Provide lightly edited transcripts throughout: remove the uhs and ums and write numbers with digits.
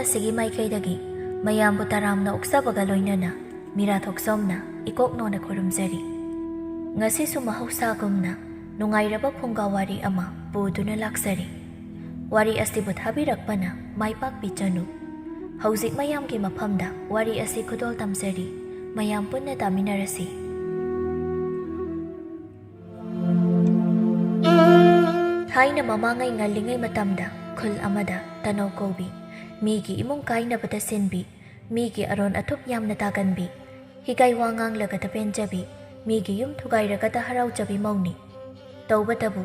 ꯑꯁꯤꯒꯤ ꯃꯥꯏꯀꯩꯗꯒꯤ ꯃꯌꯥꯝꯕꯨ ꯇꯔꯥꯝꯅ ꯑꯣꯛꯆꯕꯒ ꯂꯣꯏꯅꯅ ꯃꯤꯔꯥ ꯊꯣꯛꯆꯣꯝꯅ ꯏꯀꯣꯛꯅꯣꯅ ꯈꯨꯔꯨꯝꯖꯔꯤ꯫ ꯉꯁꯤꯁꯨ ꯃꯍꯧꯁꯥꯒꯨꯝꯅ ꯅꯨꯡꯉꯥꯏꯔꯕ ꯐꯨꯡꯒꯥ ꯋꯥꯔꯤ ꯑꯃ ꯄꯨꯗꯨꯅ ꯂꯥꯛꯆꯔꯤ꯫ ꯋꯥꯔꯤ ꯑꯁꯤꯕꯨ ꯊꯥꯕꯤꯔꯛꯄꯅ ꯃꯥꯏꯄꯥꯛꯄꯤ ꯆꯅꯨ꯫ ꯍꯧꯖꯤꯛ ꯃꯌꯥꯝꯒꯤ ꯃꯐꯝꯗ ꯋꯥꯔꯤ ꯑꯁꯤ ꯈꯨꯗꯣꯜ ꯇꯝꯖꯔꯤ꯫ ꯃꯌꯥꯝ ꯄꯨꯟꯅ ꯇꯥꯃꯤꯟꯅꯔꯁꯤ꯫ ꯊꯥꯏꯅ ꯃꯃꯥꯡꯉꯩ ꯉꯜꯂꯤꯉꯩ ꯃꯇꯝꯗ ꯈꯨꯜ ꯑꯃꯗ ꯇꯅꯧ ꯀꯧꯕꯤ, ꯃꯤꯒꯤ ꯏꯃꯨꯡ ꯀꯥꯏꯅꯕꯗ ꯁꯤꯟꯕꯤ, ꯃꯤꯒꯤ ꯑꯔꯣꯟ ꯑꯊꯨꯞ ꯌꯥꯝꯅ ꯇꯥꯒꯟꯕꯤ, ꯍꯤꯒꯥꯏ ꯋꯥ ꯉꯥꯡꯂꯒꯗ ꯄꯦꯟꯖꯕꯤ, ꯃꯤꯒꯤ ꯌꯨꯝ ꯊꯨꯒꯥꯏꯔꯒꯗ ꯍꯔꯥꯎꯖꯕꯤ ꯃꯧꯅꯤ꯫ ꯇꯧꯕꯇꯕꯨ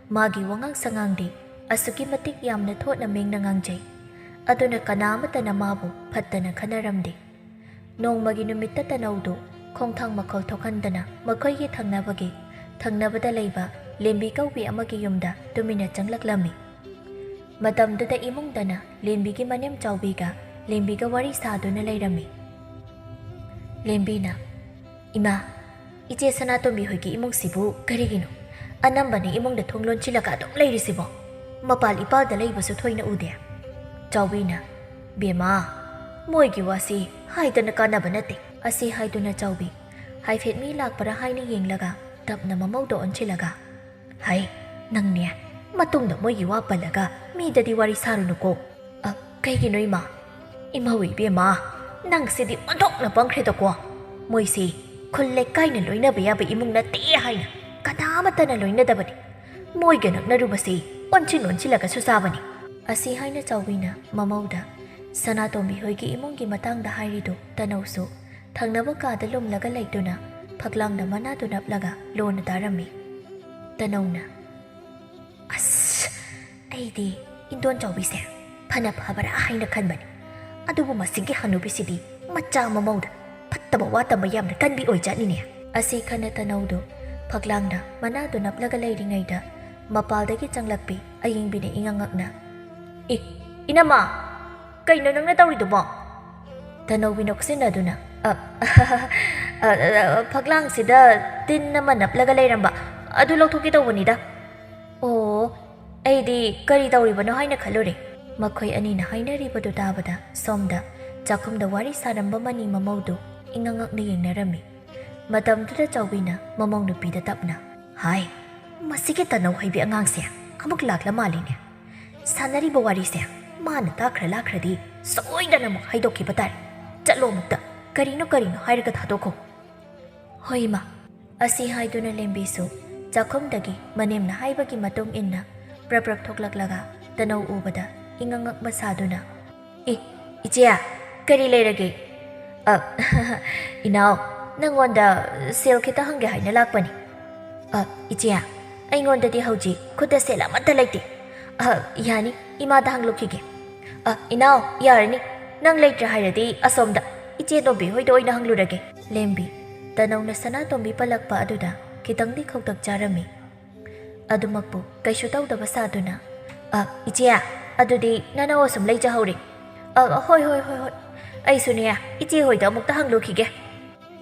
ꯃꯥꯒꯤ ꯋꯥꯉꯥꯡ ꯁꯉꯥꯡꯗꯤ ꯑꯁꯨꯛꯀꯤ ꯃꯇꯤꯛ ꯌꯥꯝꯅ ꯊꯣꯠꯅ ꯃꯦꯡꯅ ꯉꯥꯡꯖꯩ꯫ ꯑꯗꯨꯅ ꯀꯅꯥꯃꯠꯇꯅ ꯃꯥꯕꯨ ꯐꯠꯇꯅ ꯈꯟꯅꯔꯝꯗꯦ꯫ ꯅꯣꯡꯃꯒꯤ ꯅꯨꯃꯤꯠꯇ ꯇꯅꯧꯗꯨ ꯈꯣꯡꯊꯥꯡ ꯃꯈꯣꯜ ꯊꯣꯛꯍꯟꯗꯅ ꯃꯈꯣꯏꯒꯤ ꯊꯪꯅꯕꯗ ꯂꯩꯕ ꯂꯦꯝꯕꯤ ꯀꯧꯕꯤ ꯑꯃꯒꯤ ꯌꯨꯝꯗ ꯇꯨꯃꯤꯟꯅ ꯆꯪꯂꯛꯂꯝꯃꯤ꯫ ꯃꯇꯝꯗꯨꯗ ꯏꯃꯨꯡꯗꯅ ꯂꯦꯝꯕꯤꯒꯤ ꯃꯅꯦꯝ ꯆꯥꯎꯕꯤꯒ ꯂꯦꯝꯕꯤꯒ ꯋꯥꯔꯤ ꯁꯥꯗꯨꯅ ꯂꯩꯔꯝꯃꯤ꯫ ꯂꯦꯝꯕꯤꯅ, "ꯏꯃꯥ, ꯏꯆꯦ ꯁꯅꯥꯇꯣꯝꯕꯤ ꯍꯣꯏꯒꯤ ꯏꯃꯨꯡꯁꯤꯕꯨ ꯀꯔꯤꯒꯤꯅꯣ ꯑꯅꯝꯕꯅ ꯏꯃꯨꯡꯗ ꯊꯣꯡ ꯂꯣꯟꯁꯤꯜꯂꯒ ꯑꯗꯨꯝ ꯂꯩꯔꯤꯁꯤꯕꯣ? ꯃꯄꯥꯜ ꯏꯄꯥꯜꯗ ꯂꯩꯕꯁꯨ ꯊꯣꯏꯅ ꯎꯗꯦ." ꯆꯥꯎꯕꯤꯅ, "ꯕꯦꯝꯃꯥ, ꯃꯣꯏꯒꯤ ꯋꯥꯁꯤ ꯍꯥꯏꯗꯅ ꯀꯥꯟꯅꯕ ꯅꯠꯇꯦ." ꯑꯁꯤ ꯍꯥꯏꯗꯨꯅ ꯆꯥꯎꯕꯤ ꯍꯥꯏꯐꯦꯠ ꯃꯤ ꯂꯥꯛꯄꯔꯥ ꯍꯥꯏꯅ ꯌꯦꯡꯂꯒ ꯇꯞꯅ ꯃꯃꯧꯗ ꯑꯣꯟꯁꯤꯜꯂꯒ, "ꯍꯥꯏ, ꯅꯪꯅꯦ, ꯃꯇꯨꯡꯗ ꯃꯣꯏꯒꯤ ꯋꯥ ꯄꯜꯂꯒ ꯃꯤꯗꯗꯤ ꯋꯥꯔꯤ ꯁꯥꯔꯨꯅꯨꯀꯣ." "ꯀꯩꯒꯤꯅꯣ ꯏꯃꯥ?" "ꯏꯃꯧ ꯏꯕꯦꯝꯃ, ꯅꯪꯁꯤꯗꯤ ꯑꯣꯟꯊꯣꯛꯅ ꯄꯪꯈ꯭ꯔꯦꯗꯀꯣ꯫ ꯃꯣꯏꯁꯤ ꯈꯨꯜ ꯂꯩꯀꯥꯏꯅ ꯂꯣꯏꯅꯕ ꯌꯥꯕ ꯏꯃꯨꯡ ꯅꯠꯇꯦ ꯍꯥꯏꯅ ꯀꯅꯥꯃꯠꯇꯅ ꯂꯣꯏꯅꯗꯕꯅꯤ꯫ ꯃꯣꯏꯒ ꯅꯛꯅꯔꯨꯕꯁꯤ ꯑꯣꯟꯁꯤꯜꯂꯒꯁꯨ ꯆꯥꯕꯅꯤ." ꯑꯁꯤ ꯍꯥꯏꯅ ꯆꯥꯎꯕꯤꯅ ꯃꯃꯧꯗ ꯁꯅꯥꯇꯣꯝꯕꯤ ꯍꯣꯏꯒꯤ ꯏꯃꯨꯡꯒꯤ ꯃꯇꯥꯡꯗ ꯍꯥꯏꯔꯤꯗꯨ ꯇꯅꯧꯁꯨ ꯊꯪꯅꯕ ꯀꯥꯗ ꯂꯨꯝꯂꯒ ꯂꯩꯗꯨꯅ ꯐꯛꯂꯥꯡꯗ ꯃꯅꯥꯗꯨ ꯅꯞꯂꯒ ꯂꯣꯟꯅ ꯇꯥꯔꯝꯃꯤ꯫ ꯇꯅꯧꯅ, "ꯑꯁ, ꯑꯩꯗꯤ ꯏꯟꯗꯣꯟ ꯆꯥꯎꯕꯤꯁꯦ ꯐꯅ ꯐꯕꯔꯥ ꯍꯥꯏꯅ ꯈꯟꯕꯅꯤ꯫ ꯑꯗꯨꯕꯨ ꯃꯁꯤꯒꯤ ꯍꯅꯨꯕꯤꯁꯤꯗꯤ ꯃꯆꯥ ꯃꯃꯧꯗ ꯐꯠꯇꯕ ꯋꯥ ꯇꯝꯕ ꯌꯥꯝꯅ ꯀꯟꯕꯤ ꯑꯣꯏꯖꯥꯠꯅꯤꯅꯦ." ꯑꯁꯤ ꯈꯟꯅ ꯇꯅꯧꯗꯨ ꯐꯛꯂꯥꯡꯗ ꯃꯅꯥꯗꯨ ꯅꯞꯂꯒ ꯂꯩꯔꯤꯉꯩꯗ ꯃꯄꯥꯜꯗꯒꯤ ꯆꯪꯂꯛꯄꯤ ꯑꯌꯤꯡꯕꯤꯅ ꯏꯉꯛꯉꯛꯅ, "ꯏꯅꯝꯃ, ꯀꯩꯅꯣ ꯅꯪꯅ ꯇꯧꯔꯤꯗꯨꯕꯣ?" ꯇꯅꯧꯕꯤ ꯅꯣꯛꯁꯤꯟꯅꯗꯨꯅ, "ꯐꯛꯂꯥꯡꯁꯤꯗ ꯇꯤꯟ ꯑꯃ ꯅꯞꯂꯒ ꯂꯩꯔꯝꯕ, ꯑꯗꯨ ꯂꯧꯊꯣꯛꯀꯦ ꯇꯧꯕꯅꯤꯗ." "ꯑꯣ, ꯑꯩꯗꯤ ꯀꯔꯤ ꯇꯧꯔꯤꯕꯅꯣ ꯍꯥꯏꯅ ꯈꯜꯂꯨꯔꯦ." ꯃꯈꯣꯏ ꯑꯅꯤꯅ ꯍꯥꯏꯅꯔꯤꯕꯗꯨ ꯇꯥꯕꯗ ꯁꯣꯝꯗ ꯆꯥꯛꯈꯨꯝꯗ ꯋꯥꯔꯤ ꯁꯥꯔꯝꯕ ꯃꯅꯤ ꯃꯃꯧꯗꯨ ꯏꯉꯛꯉꯛꯅ ꯌꯦꯡꯅꯔꯝꯃꯤ꯫ ꯃꯇꯝꯗꯨꯗ ꯆꯥꯎꯕꯤꯅ ꯃꯃꯧ ꯅꯨꯄꯤꯗ ꯇꯞꯅ, "ꯍꯥꯏ, ꯃꯁꯤꯒꯤ ꯇꯅꯧ ꯍꯩꯕꯤ ꯑꯉꯥꯡꯁꯦ ꯑꯃꯨꯛ ꯂꯥꯛꯂ ꯃꯥꯜꯂꯤꯅꯦ꯫ ꯁꯥꯟꯅꯔꯤꯕ ꯋꯥꯔꯤꯁꯦ ꯃꯥꯅ ꯂꯥꯛꯈ꯭ꯔꯗꯤ ꯁꯣꯏꯗꯅ ꯑꯃꯨꯛ ꯍꯥꯏꯗꯣꯛꯈꯤꯕ ꯇꯥꯔꯦ꯫ ꯆꯠꯂꯣ ꯑꯃꯨꯛꯇ, ꯀꯔꯤꯅꯣ ꯍꯥꯏꯔꯒ ꯊꯥꯗꯣꯛꯈꯣ." "ꯍꯣꯏ ꯏꯃꯥ." ꯑꯁꯤ ꯍꯥꯏꯗꯨꯅ ꯂꯦꯝꯕꯤꯁꯨ ꯆꯥꯛꯈꯨꯝꯗꯒꯤ ꯃꯅꯦꯝꯅ ꯍꯥꯏꯕꯒꯤ ꯃꯇꯨꯡ ꯏꯟꯅ ꯄ꯭ꯔꯞ ꯊꯣꯛꯂꯛꯂꯒ ꯇꯅꯧ ꯎꯕꯗ ꯏꯉꯛꯉꯛꯄ ꯁꯥꯗꯨꯅ, "ꯏꯆꯦ, ꯀꯔꯤ ꯂꯩꯔꯒꯦ?" "ꯏꯅꯥꯎ, ꯅꯪꯉꯣꯟꯗ ꯁꯦꯜ ꯈꯤꯇ ꯍꯪꯒꯦ ꯍꯥꯏꯅ ꯂꯥꯛꯄꯅꯤ." "ꯏꯆꯦ, ꯑꯩꯉꯣꯟꯗꯗꯤ ꯍꯧꯖꯤꯛ ꯈꯨꯠꯇ ꯁꯦꯜ ꯑꯃꯠꯇ ꯂꯩꯇꯦ." "ꯌꯥꯅꯤ, ꯏꯃꯥꯗ ꯍꯪꯂꯨꯈꯤꯒꯦ." "ꯏꯅꯥꯎ, ꯌꯥꯔꯅꯤ, ꯅꯪ ꯂꯩꯇ꯭ꯔꯦ ꯍꯥꯏꯔꯗꯤ ꯑꯁꯣꯝꯗ ꯏꯆꯦ ꯇꯣꯝꯕꯤ ꯍꯣꯏꯗ ꯑꯣꯏꯅ ꯍꯪꯂꯨꯔꯒꯦ." ꯂꯦꯝꯕꯤ ꯇꯅꯧꯅ ꯁꯅꯥꯇꯣꯝꯕꯤ ꯄꯜꯂꯛꯄ ꯑꯗꯨꯗ ꯈꯤꯇꯪꯗꯤ ꯈꯧꯇꯛ ꯆꯥꯔꯝꯃꯤ꯫ ꯑꯗꯨꯃꯛꯄꯨ ꯀꯩꯁꯨ ꯇꯧꯗꯕ ꯁꯥꯗꯨꯅ, "ꯏꯆꯦ, ꯑꯗꯨꯗꯤ ꯅꯅꯧ ꯑꯁꯨꯝ ꯂꯩꯖꯍꯧꯔꯦ." ꯍꯣꯏ, ꯑꯩꯁꯨꯅꯦ ꯏꯆꯦ ꯍꯣꯏꯗ ꯑꯃꯨꯛꯇ ꯍꯪꯂꯨꯈꯤꯒꯦ."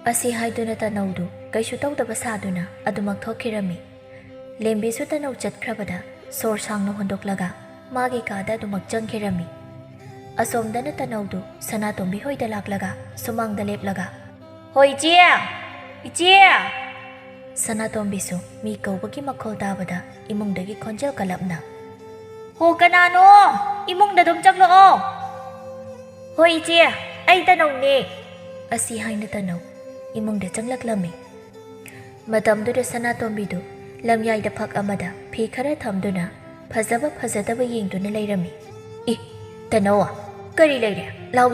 ꯑꯁꯤ ꯍꯥꯏꯗꯨꯅ ꯇꯅꯧꯗꯨ ꯀꯩꯁꯨ ꯇꯧꯗꯕ ꯁꯥꯗꯨꯅ ꯑꯗꯨꯃꯛ ꯊꯣꯛꯈꯤꯔꯝꯃꯤ꯫ ꯂꯦꯝꯕꯤꯁꯨ ꯇꯅꯧ ꯆꯠꯈ꯭ꯔꯕꯗ ꯁꯣꯔ ꯁꯥꯡꯅ ꯍꯣꯟꯗꯣꯛꯂꯒ ꯃꯥꯒꯤ ꯀꯥꯗ ꯑꯗꯨꯃꯛ ꯆꯪꯈꯤꯔꯝꯃꯤ꯫ ꯑꯁꯣꯝꯗꯅ ꯇꯅꯧꯗꯨ ꯁꯅꯥꯇꯣꯝꯕꯤ ꯍꯣꯏꯗ ꯂꯥꯛꯂꯒ ꯁꯨꯃꯥꯡꯗ ꯂꯦꯞꯂꯒ, "ꯍꯣꯏ ꯏꯆꯦ, ꯏꯆꯦ!" ꯁꯅꯥꯇꯣꯝꯕꯤꯁꯨ ꯃꯤ ꯀꯧꯕꯒꯤ ꯃꯈꯣꯜ ꯇꯥꯕꯗ ꯏꯃꯨꯡꯗꯒꯤ ꯈꯣꯟꯖꯦꯜ ꯀꯜꯂꯞꯅ, "ꯍꯣ, ꯀꯅꯥꯅꯣ? ꯏꯃꯨꯡꯗ ꯑꯗꯨꯝ ꯆꯪꯂꯛꯑꯣ." "ꯍꯣꯏ ꯏꯆꯦ, ꯑꯩ ꯇꯅꯧꯅꯦ." ꯑꯁꯤ ꯍꯥꯏꯅ ꯇꯅꯧ ꯏꯃꯨꯡꯗ ꯆꯪꯂꯛꯂꯝꯃꯤ꯫ ꯃꯇꯝꯗꯨꯗ ꯁꯅꯥꯇꯣꯝꯕꯤꯗꯨ ꯂꯝꯌꯥꯏꯗ ꯐꯛ ꯑꯃꯗ ꯐꯤ ꯈꯔ ꯊꯝꯗꯨꯅ ꯐꯖꯕ ꯐꯖꯗꯕ ꯌꯦꯡꯗꯨꯅ ꯂꯩꯔꯝꯃꯤ꯫ "ꯇꯅꯧ, ꯀꯔꯤ ꯂꯩꯔꯦ? ꯂꯥꯎ,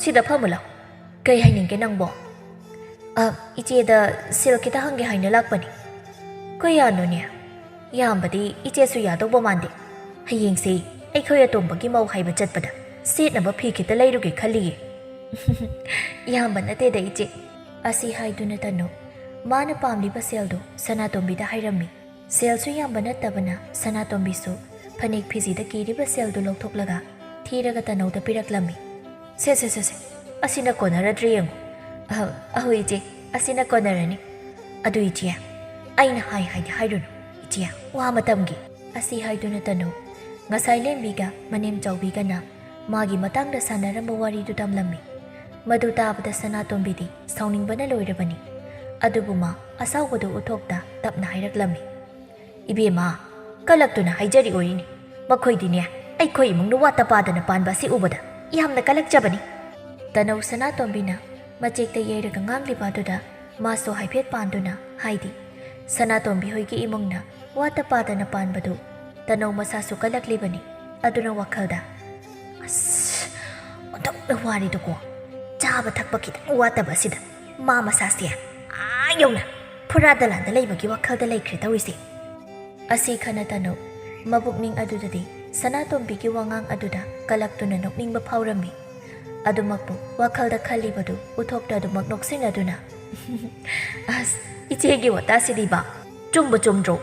ꯁꯤꯗ ꯐꯝꯃꯨ ꯂꯥꯎ꯫ ꯀꯩ ꯍꯥꯏꯅꯤꯡꯒꯦ ꯅꯪꯕꯣ?" "ꯏꯆꯦꯗ ꯁꯦꯜ ꯈꯤꯇ ꯍꯪꯒꯦ ꯍꯥꯏꯅ ꯂꯥꯛꯄꯅꯤ." "ꯀꯌꯥꯅꯣꯅꯦ? ꯌꯥꯝꯕꯗꯤ ꯏꯆꯦꯁꯨ ꯌꯥꯗꯧꯕ ꯃꯥꯟꯗꯦ꯫ ꯍꯌꯦꯡꯁꯤ ꯑꯩꯈꯣꯏ ꯑꯇꯣꯝꯕꯒꯤ ꯃꯧ ꯍꯥꯏꯕ ꯆꯠꯄꯗ ꯁꯦꯠꯅꯕ ꯐꯤ ꯈꯤꯇ ꯂꯩꯔꯨꯒꯦ ꯈꯜꯂꯤꯌꯦ." "ꯌꯥꯝꯕ ꯅꯠꯇꯦꯗ ꯏꯆꯦ." ꯑꯁꯤ ꯍꯥꯏꯗꯨꯅ ꯇꯅꯧ ꯃꯥꯅ ꯄꯥꯝꯂꯤꯕ ꯁꯦꯜꯗꯨ ꯁꯅꯥꯇꯣꯝꯕꯤꯗ ꯍꯥꯏꯔꯝꯃꯤ꯫ ꯁꯦꯜꯁꯨ ꯌꯥꯝꯕ ꯅꯠꯇꯕꯅ ꯁꯅꯥꯇꯣꯝꯕꯤꯁꯨ ꯐꯅꯦꯛ ꯐꯤꯖꯤꯗ ꯀꯤꯔꯤꯕ ꯁꯦꯜꯗꯨ ꯂꯧꯊꯣꯛꯂꯒ ꯊꯤꯔꯒ ꯇꯅꯧꯗ ꯄꯤꯔꯛꯂꯝꯃꯤ꯫ "ꯁꯦ, ꯑꯁꯤꯅ ꯀꯣꯟꯅꯔꯗ꯭ꯔꯦ ꯌꯦꯡꯉꯨ." "ꯑꯍꯣꯏ ꯏꯆꯦ, ꯑꯁꯤꯅ ꯀꯣꯟꯅꯔꯅꯤ." "ꯑꯗꯨ ꯏꯆꯦ, ꯑꯩꯅ ꯍꯥꯏꯗꯤ ꯍꯥꯏꯔꯨꯅꯨ ꯏꯆꯦ, ꯋꯥ ꯃꯇꯝꯒꯤ." ꯑꯁꯤ ꯍꯥꯏꯗꯨꯅ ꯇꯅꯧ ꯉꯁꯥꯏ ꯂꯦꯝꯕꯤꯒ ꯃꯅꯦꯝ ꯆꯥꯎꯕꯤꯒꯅ ꯃꯥꯒꯤ ꯃꯇꯥꯡꯗ ꯁꯥꯟꯅꯔꯝꯕ ꯋꯥꯔꯤꯗꯨ ꯇꯝꯂꯝꯃꯤ꯫ ꯃꯗꯨ ꯇꯥꯕꯗ ꯁꯅꯥꯇꯣꯝꯕꯤꯗꯤ ꯁꯥꯎꯅꯤꯡꯕꯅ ꯂꯣꯏꯔꯕꯅꯤ꯫ ꯑꯗꯨꯕꯨ ꯃꯥ ꯑꯁꯥꯎꯕꯗꯨ ꯎꯠꯊꯣꯛꯇ ꯇꯞꯅ ꯍꯥꯏꯔꯛꯂꯝꯃꯤ꯫ ꯏꯕꯦꯝꯃ, ꯀꯂꯛꯇꯨꯅ ꯍꯥꯏꯖꯔꯤ ꯑꯣꯏꯔꯤꯅꯤ꯫ ꯃꯈꯣꯏꯗꯤꯅꯦ ꯑꯩꯈꯣꯏ ꯏꯃꯨꯡꯅ ꯋꯥꯠꯇ ꯄꯥꯗꯅ ꯄꯥꯟꯕ ꯑꯁꯤ ꯎꯕꯗ ꯌꯥꯝꯅ ꯀꯂꯛꯆꯕꯅꯤ꯫ ꯇꯅꯧ ꯁꯅꯥꯇꯣꯝꯕꯤꯅ ꯃꯆꯦꯛꯇ ꯌꯩꯔꯒ ꯉꯥꯡꯂꯤꯕ ꯑꯗꯨꯗ ꯃꯥꯁꯨ ꯍꯥꯏꯐꯦꯠ ꯄꯥꯟꯗꯨꯅ ꯍꯥꯏꯗꯤ ꯁꯅꯥꯇꯣꯝꯕꯤ ꯍꯣꯏꯒꯤ ꯏꯃꯨꯡꯅ ꯋꯥꯠꯇ ꯄꯥꯗꯅ ꯄꯥꯟꯕꯗꯨ ꯇꯅꯧ ꯃꯁꯥꯁꯨ ꯀꯂꯛꯂꯤꯕꯅꯤ꯫ ꯑꯗꯨꯅ ꯋꯥꯈꯜꯗ ꯑꯁ ꯑꯣꯟꯊꯣꯛꯅ ꯋꯥꯔꯤꯗꯨꯀꯣ, ꯆꯥꯕ ꯊꯛꯄ ꯈꯤꯇꯪ ꯋꯥꯠꯇꯕ ꯑꯁꯤꯗ ꯃꯥ ꯃꯁꯥꯁꯦ ꯌꯧꯅ ꯐꯨꯔꯥ ꯗꯂꯥꯟꯗ ꯂꯩꯕꯒꯤ ꯋꯥꯈꯜꯗ ꯂꯩꯈ꯭ꯔꯦ ꯇꯧꯔꯤꯁꯦ꯫ ꯑꯁꯤ ꯈꯟꯅ ꯇꯅꯧ ꯃꯕꯨꯛꯅꯤꯡ ꯑꯗꯨꯗꯗꯤ ꯁꯅꯥꯇꯣꯝꯕꯤꯒꯤ ꯋꯥꯉꯥꯡ ꯑꯗꯨꯗ ꯀꯂꯛꯇꯨꯅ ꯅꯣꯛꯅꯤꯡꯕ ꯐꯥꯎꯔꯝꯃꯤ꯫ ꯑꯗꯨꯃꯛꯄꯨ ꯋꯥꯈꯜꯗ ꯈꯜꯂꯤꯕꯗꯨ ꯎꯠꯊꯣꯛꯇ ꯑꯗꯨꯃꯛ ꯅꯣꯛꯁꯤꯟꯅꯗꯨꯅ ꯑꯁ ꯏꯆꯦꯒꯤ ꯋꯥꯇꯥꯁꯤꯗꯤꯕ ꯆꯨꯝꯕ ꯆꯨꯝꯗ꯭ꯔꯣ?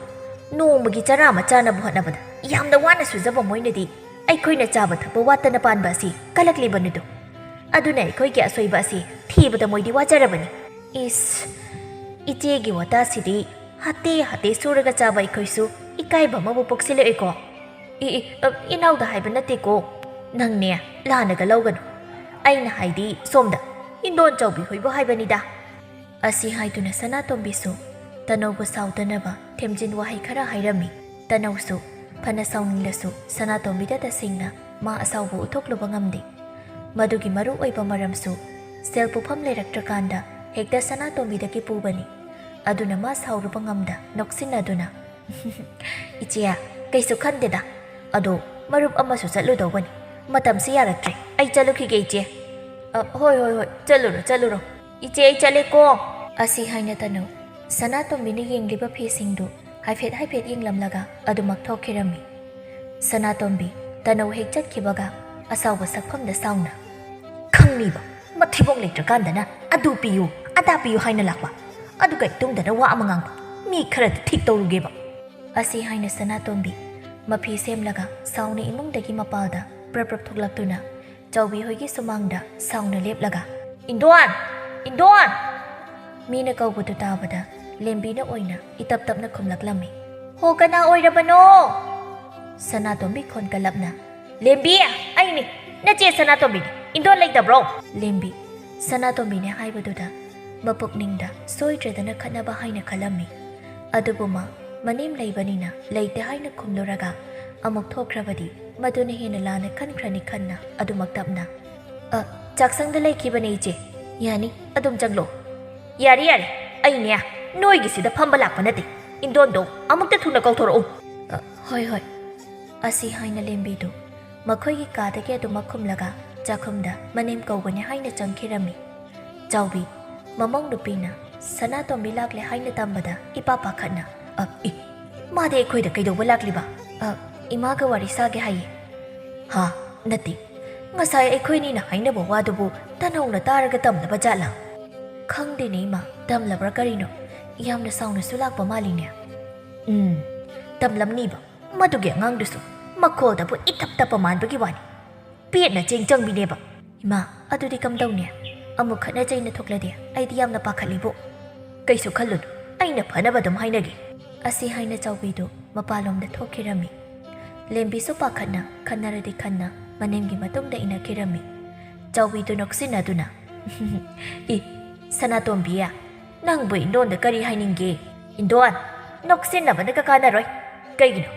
ꯅꯣꯡꯃꯒꯤ ꯆꯔꯥ ꯑꯃ ꯆꯥꯅꯕ ꯍꯣꯠꯅꯕꯗ ꯌꯥꯝꯅ ꯋꯥꯅ ꯁꯨꯖꯕ ꯃꯣꯏꯅꯗꯤ ꯑꯩꯈꯣꯏꯅ ꯆꯥꯕ ꯊꯛꯄ ꯋꯥꯠꯇꯅ ꯄꯥꯟꯕ ꯑꯁꯤ ꯀꯂꯛꯂꯤꯕꯅꯤꯗꯣ꯫ ꯑꯗꯨꯅ ꯑꯩꯈꯣꯏꯒꯤ ꯑꯁꯣꯏꯕ ꯑꯁꯤ ꯊꯤꯕꯗ ꯃꯣꯏꯗꯤ ꯋꯥꯖꯔꯕꯅꯤ꯫ ꯏꯁ ꯏꯆꯦꯒꯤ ꯋꯥꯇꯥꯁꯤꯗꯤ ꯍꯥꯇꯦ ꯍꯥꯇꯦ ꯁꯨꯔꯒ ꯆꯥꯕ ꯑꯩꯈꯣꯏꯁꯨ ꯏꯀꯥꯏꯕ ꯑꯃꯕꯨ ꯄꯣꯛꯁꯤꯜꯂꯛꯑꯦꯀꯣ꯫ ꯏꯅꯥꯎꯗ ꯍꯥꯏꯕ ꯅꯠꯇꯦꯀꯣ, ꯅꯪꯅꯦ ꯂꯥꯟꯅꯒ ꯂꯧꯒꯅꯨ꯫ ꯑꯩꯅ ꯍꯥꯏꯗꯤ ꯁꯣꯝꯗ ꯏꯟꯗꯣꯟ ꯆꯥꯎꯕꯤ ꯍꯣꯏꯕꯨ ꯍꯥꯏꯕꯅꯤꯗ꯫ ꯑꯁꯤ ꯍꯥꯏꯗꯨꯅ ꯁꯅꯥꯇꯣꯝꯕꯤꯁꯨ ꯇꯅꯧꯕꯨ ꯁꯥꯎꯗꯅꯕ ꯊꯦꯝꯖꯤꯟ ꯋꯥꯍꯩ ꯈꯔ ꯍꯥꯏꯔꯝꯃꯤ꯫ ꯇꯅꯧꯁꯨ ꯐꯅ ꯁꯥꯎꯅꯤꯡꯂꯁꯨ ꯁꯅꯥꯇꯣꯝꯕꯤꯗ ꯇꯁꯦꯡꯅ ꯃꯥ ꯑꯁꯥꯎꯕ ꯎꯠꯊꯣꯛꯂꯨꯕ ꯉꯝꯗꯦ꯫ ꯃꯗꯨꯒꯤ ꯃꯔꯨ ꯑꯣꯏꯕ ꯃꯔꯝꯁꯨ ꯁꯦꯜ ꯄꯨꯐꯝ ꯂꯩꯔꯛꯇ꯭ꯔꯀꯥꯟꯗ ꯍꯦꯛꯇ ꯁꯅꯥꯇꯣꯝꯕꯤꯗꯒꯤ ꯄꯨꯕꯅꯤ꯫ ꯑꯗꯨꯅ ꯃꯥ ꯁꯥꯎꯔꯨꯕ ꯉꯝꯗ ꯅꯣꯛꯁꯤꯟꯅꯗꯨꯅ ꯏꯆꯦ ꯀꯩꯁꯨ ꯈꯟꯗꯦꯗ, ꯑꯗꯣ ꯃꯔꯨꯞ ꯑꯃꯁꯨ ꯆꯠꯂꯨꯗꯧꯕꯅꯤ꯫ ꯃꯇꯝꯁꯤ ꯌꯥꯔꯛꯇ꯭ꯔꯦ, ꯑꯩ ꯆꯠꯂꯨꯈꯤꯒꯦ ꯏꯆꯦ꯫ ꯍꯣꯏ ꯆꯠꯂꯨꯔꯣ ꯏꯆꯦ, ꯑꯩ ꯆꯠꯂꯦꯀꯣ꯫ ꯑꯁꯤ ꯍꯥꯏꯅ ꯇꯅꯧ ꯁꯅꯥꯇꯣꯝꯕꯤꯅ ꯌꯦꯡꯂꯤꯕ ꯐꯤꯁꯤꯡꯗꯨ ꯍꯥꯏꯐꯦꯠ ꯌꯦꯡꯂꯝꯂꯒ ꯑꯗꯨꯃꯛ ꯊꯣꯛꯈꯤꯔꯝꯃꯤ꯫ ꯁꯅꯥꯇꯣꯝꯕꯤ ꯇꯅꯧ ꯍꯦꯛ ꯆꯠꯈꯤꯕꯒ ꯑꯁꯥꯎꯕ ꯁꯛꯐꯝꯗ ꯁꯥꯎꯅ ꯈꯪꯅꯤꯕ ꯃꯊꯤꯕꯣꯡ ꯂꯩꯇ꯭ꯔꯀꯥꯟꯗꯅ ꯑꯗꯨ ꯄꯤꯌꯨ ꯑꯗꯥ ꯄꯤꯌꯨ ꯍꯥꯏꯅ ꯂꯥꯛꯄ, ꯑꯗꯨꯒ ꯇꯨꯡꯗꯅ ꯋꯥ ꯑꯃ ꯉꯥꯡꯕ, ꯃꯤ ꯈꯔꯗꯤ ꯊꯤꯛ ꯇꯧꯔꯨꯒꯦꯕ꯫ ꯑꯁꯤ ꯍꯥꯏꯅ ꯁꯅꯥꯇꯣꯝꯕꯤ ꯃꯐꯤ ꯁꯦꯝꯂꯒ ꯁꯥꯎꯅ ꯏꯃꯨꯡꯗꯒꯤ ꯃꯄꯥꯜꯗ ꯄ꯭ꯔꯞ ꯊꯣꯛꯂꯛꯇꯨꯅ ꯆꯥꯎꯕꯤ ꯍꯣꯏꯒꯤ ꯁꯨꯃꯥꯡꯗ ꯁꯥꯎꯅ ꯂꯦꯞꯂꯒ ꯏꯟꯗꯣꯟ ꯃꯤꯅ ꯀꯧꯕꯗꯨ ꯇꯥꯕꯗ ꯂꯦꯝꯕꯤꯅ ꯑꯣꯏꯅ ꯏꯇꯞ ꯇꯞꯅ ꯈꯨꯝꯂꯛꯂꯝꯃꯤ꯫ ꯍꯣ ꯀꯅꯥ ꯑꯣꯏꯔꯕꯅꯣ? ꯁꯅꯥꯇꯣꯝꯕꯤ ꯈꯣꯟꯀꯂꯞꯅ ꯂꯦꯝꯕꯤ ꯑꯩꯅꯤ, ꯅꯆꯦ ꯁꯅꯥꯇꯣꯝꯕꯤꯅꯤ, ꯏꯟꯗꯣꯟ ꯂꯩꯇꯕ꯭ꯔꯣ? ꯂꯦꯝꯕꯤ ꯁꯅꯥꯇꯣꯝꯕꯤꯅꯦ ꯍꯥꯏꯕꯗꯨꯗ ꯃꯄꯨꯛꯅꯤꯡꯗ ꯁꯣꯏꯗ꯭ꯔꯗꯅ ꯈꯠꯅꯕ ꯍꯥꯏꯅ ꯈꯜꯂꯝꯃꯤ꯫ ꯑꯗꯨꯕꯨ ꯃꯥ ꯃꯅꯦꯝ ꯂꯩꯕꯅꯤꯅ ꯂꯩꯇꯦ ꯍꯥꯏꯅ ꯈꯨꯝꯂꯨꯔꯒ ꯑꯃꯨꯛ ꯊꯣꯛꯈ꯭ꯔꯕꯗꯤ ꯃꯗꯨꯅ ꯍꯦꯟꯅ ꯂꯥꯟꯅ ꯈꯟꯈ꯭ꯔꯅꯤ ꯈꯟꯅ ꯑꯗꯨꯃꯛ ꯇꯞꯅ ꯆꯥꯛꯁꯪꯗ ꯂꯩꯈꯤꯕꯅꯦ ꯏꯆꯦ, ꯌꯥꯅꯤ ꯑꯗꯨꯝ ꯆꯪꯂꯣ꯫ ꯌꯥꯔꯦ ꯑꯩꯅꯦ ꯅꯣꯏꯒꯤꯁꯤꯗ ꯐꯝꯕ ꯂꯥꯛꯄ ꯅꯠꯇꯦ, ꯏꯟꯗꯣꯟꯗꯣ ꯑꯃꯨꯛꯇ ꯊꯨꯅ ꯀꯧꯊꯣꯔꯛꯎ꯫ ꯍꯣꯏ ꯑꯁꯤ ꯍꯥꯏꯅ ꯂꯦꯝꯕꯤꯗꯨ ꯃꯈꯣꯏꯒꯤ ꯀꯥꯗꯒꯤ ꯑꯗꯨꯃꯛ ꯈꯨꯝꯂꯒ ꯆꯥꯛꯈꯨꯝꯗ ꯃꯅꯦꯝ ꯀꯧꯒꯅꯤ ꯍꯥꯏꯅ ꯆꯪꯈꯤꯔꯝꯃꯤ꯫ ꯆꯥꯎꯕꯤ ꯃꯃꯧ ꯅꯨꯄꯤꯅ ꯁꯅꯥꯇꯣꯝꯕꯤ ꯂꯥꯛꯂꯦ ꯍꯥꯏꯅ ꯇꯝꯕꯗ ꯏꯄꯥ ꯄꯥꯈꯠꯅ ꯃꯥꯗꯤ ꯑꯩꯈꯣꯏꯗ ꯀꯩꯗꯧꯕ ꯂꯥꯛꯂꯤꯕ? ꯏꯃꯥꯒ ꯋꯥꯔꯤ ꯁꯥꯒꯦ ꯍꯥꯏꯌꯦ꯫ ꯍꯥ ꯅꯠꯇꯦ, ꯉꯁꯥꯏ ꯑꯩꯈꯣꯏꯅꯤꯅ ꯍꯥꯏꯅꯕ ꯋꯥꯗꯨꯕꯨ ꯇꯅꯧꯅ ꯇꯥꯔꯒ ꯇꯝꯂꯕ ꯖꯥꯠꯂꯥ? ꯈꯪꯗꯦꯅꯦ ꯏꯃꯥ, ꯇꯝꯂꯕ꯭ꯔꯥ ꯀꯔꯤꯅꯣ? ꯌꯥꯝꯅ ꯁꯥꯎꯅꯁꯨ ꯂꯥꯛꯄ ꯃꯥꯜꯂꯤꯅꯦ꯫ ꯇꯝꯂꯝꯅꯤꯕ, ꯃꯗꯨꯒꯤ ꯑꯉꯥꯡꯗꯨꯁꯨ ꯃꯈꯣꯜꯗꯕꯨ ꯏꯇꯞ ꯇꯞꯄ ꯃꯥꯟꯕꯒꯤ ꯋꯥꯅꯤ, ꯄꯦꯠꯅ ꯆꯦꯡ ꯆꯪꯕꯤꯅꯦꯕ꯫ ꯏꯃꯥ ꯑꯗꯨꯗꯤ ꯀꯝꯗꯧꯅꯤ? ꯑꯃꯨꯛ ꯈꯠꯅ ꯆꯩꯅ ꯊꯣꯛꯂꯗꯤ ꯑꯩꯗꯤ ꯌꯥꯝꯅ ꯄꯥꯈꯠꯂꯤꯕꯣ꯫ ꯀꯩꯁꯨ ꯈꯜꯂꯨꯅꯨ, ꯑꯩꯅ ꯐꯅꯕ ꯑꯗꯨꯝ ꯍꯥꯏꯅꯒꯦ꯫ ꯑꯁꯤ ꯍꯥꯏꯅ ꯆꯥꯎꯕꯤꯗꯨ ꯃꯄꯥꯟꯂꯣꯝꯗ ꯊꯣꯛꯈꯤꯔꯝꯃꯤ꯫ ꯂꯦꯝꯕꯤꯁꯨ ꯄꯥꯈꯠꯅ ꯈꯟꯅꯔꯗꯤ ꯈꯟꯅ ꯃꯅꯦꯝꯒꯤ ꯃꯇꯨꯡꯗ ꯏꯟꯅꯈꯤꯔꯝꯃꯤ꯫ ꯆꯥꯎꯕꯤꯗꯨ ꯅꯣꯛꯁꯤꯟꯅꯗꯨꯅ ꯁꯅꯥꯇꯣꯝꯕꯤ ꯅꯪꯕꯨ ꯏꯟꯗꯣꯟꯗ ꯀꯔꯤ ꯍꯥꯏꯅꯤꯡꯒꯦ? ꯏꯟꯗꯣꯟ ꯅꯣꯛꯁꯤꯟꯅꯕꯅꯒ ꯀꯥꯟꯅꯔꯣꯏ꯫ ꯀꯩꯒꯤꯅꯣ?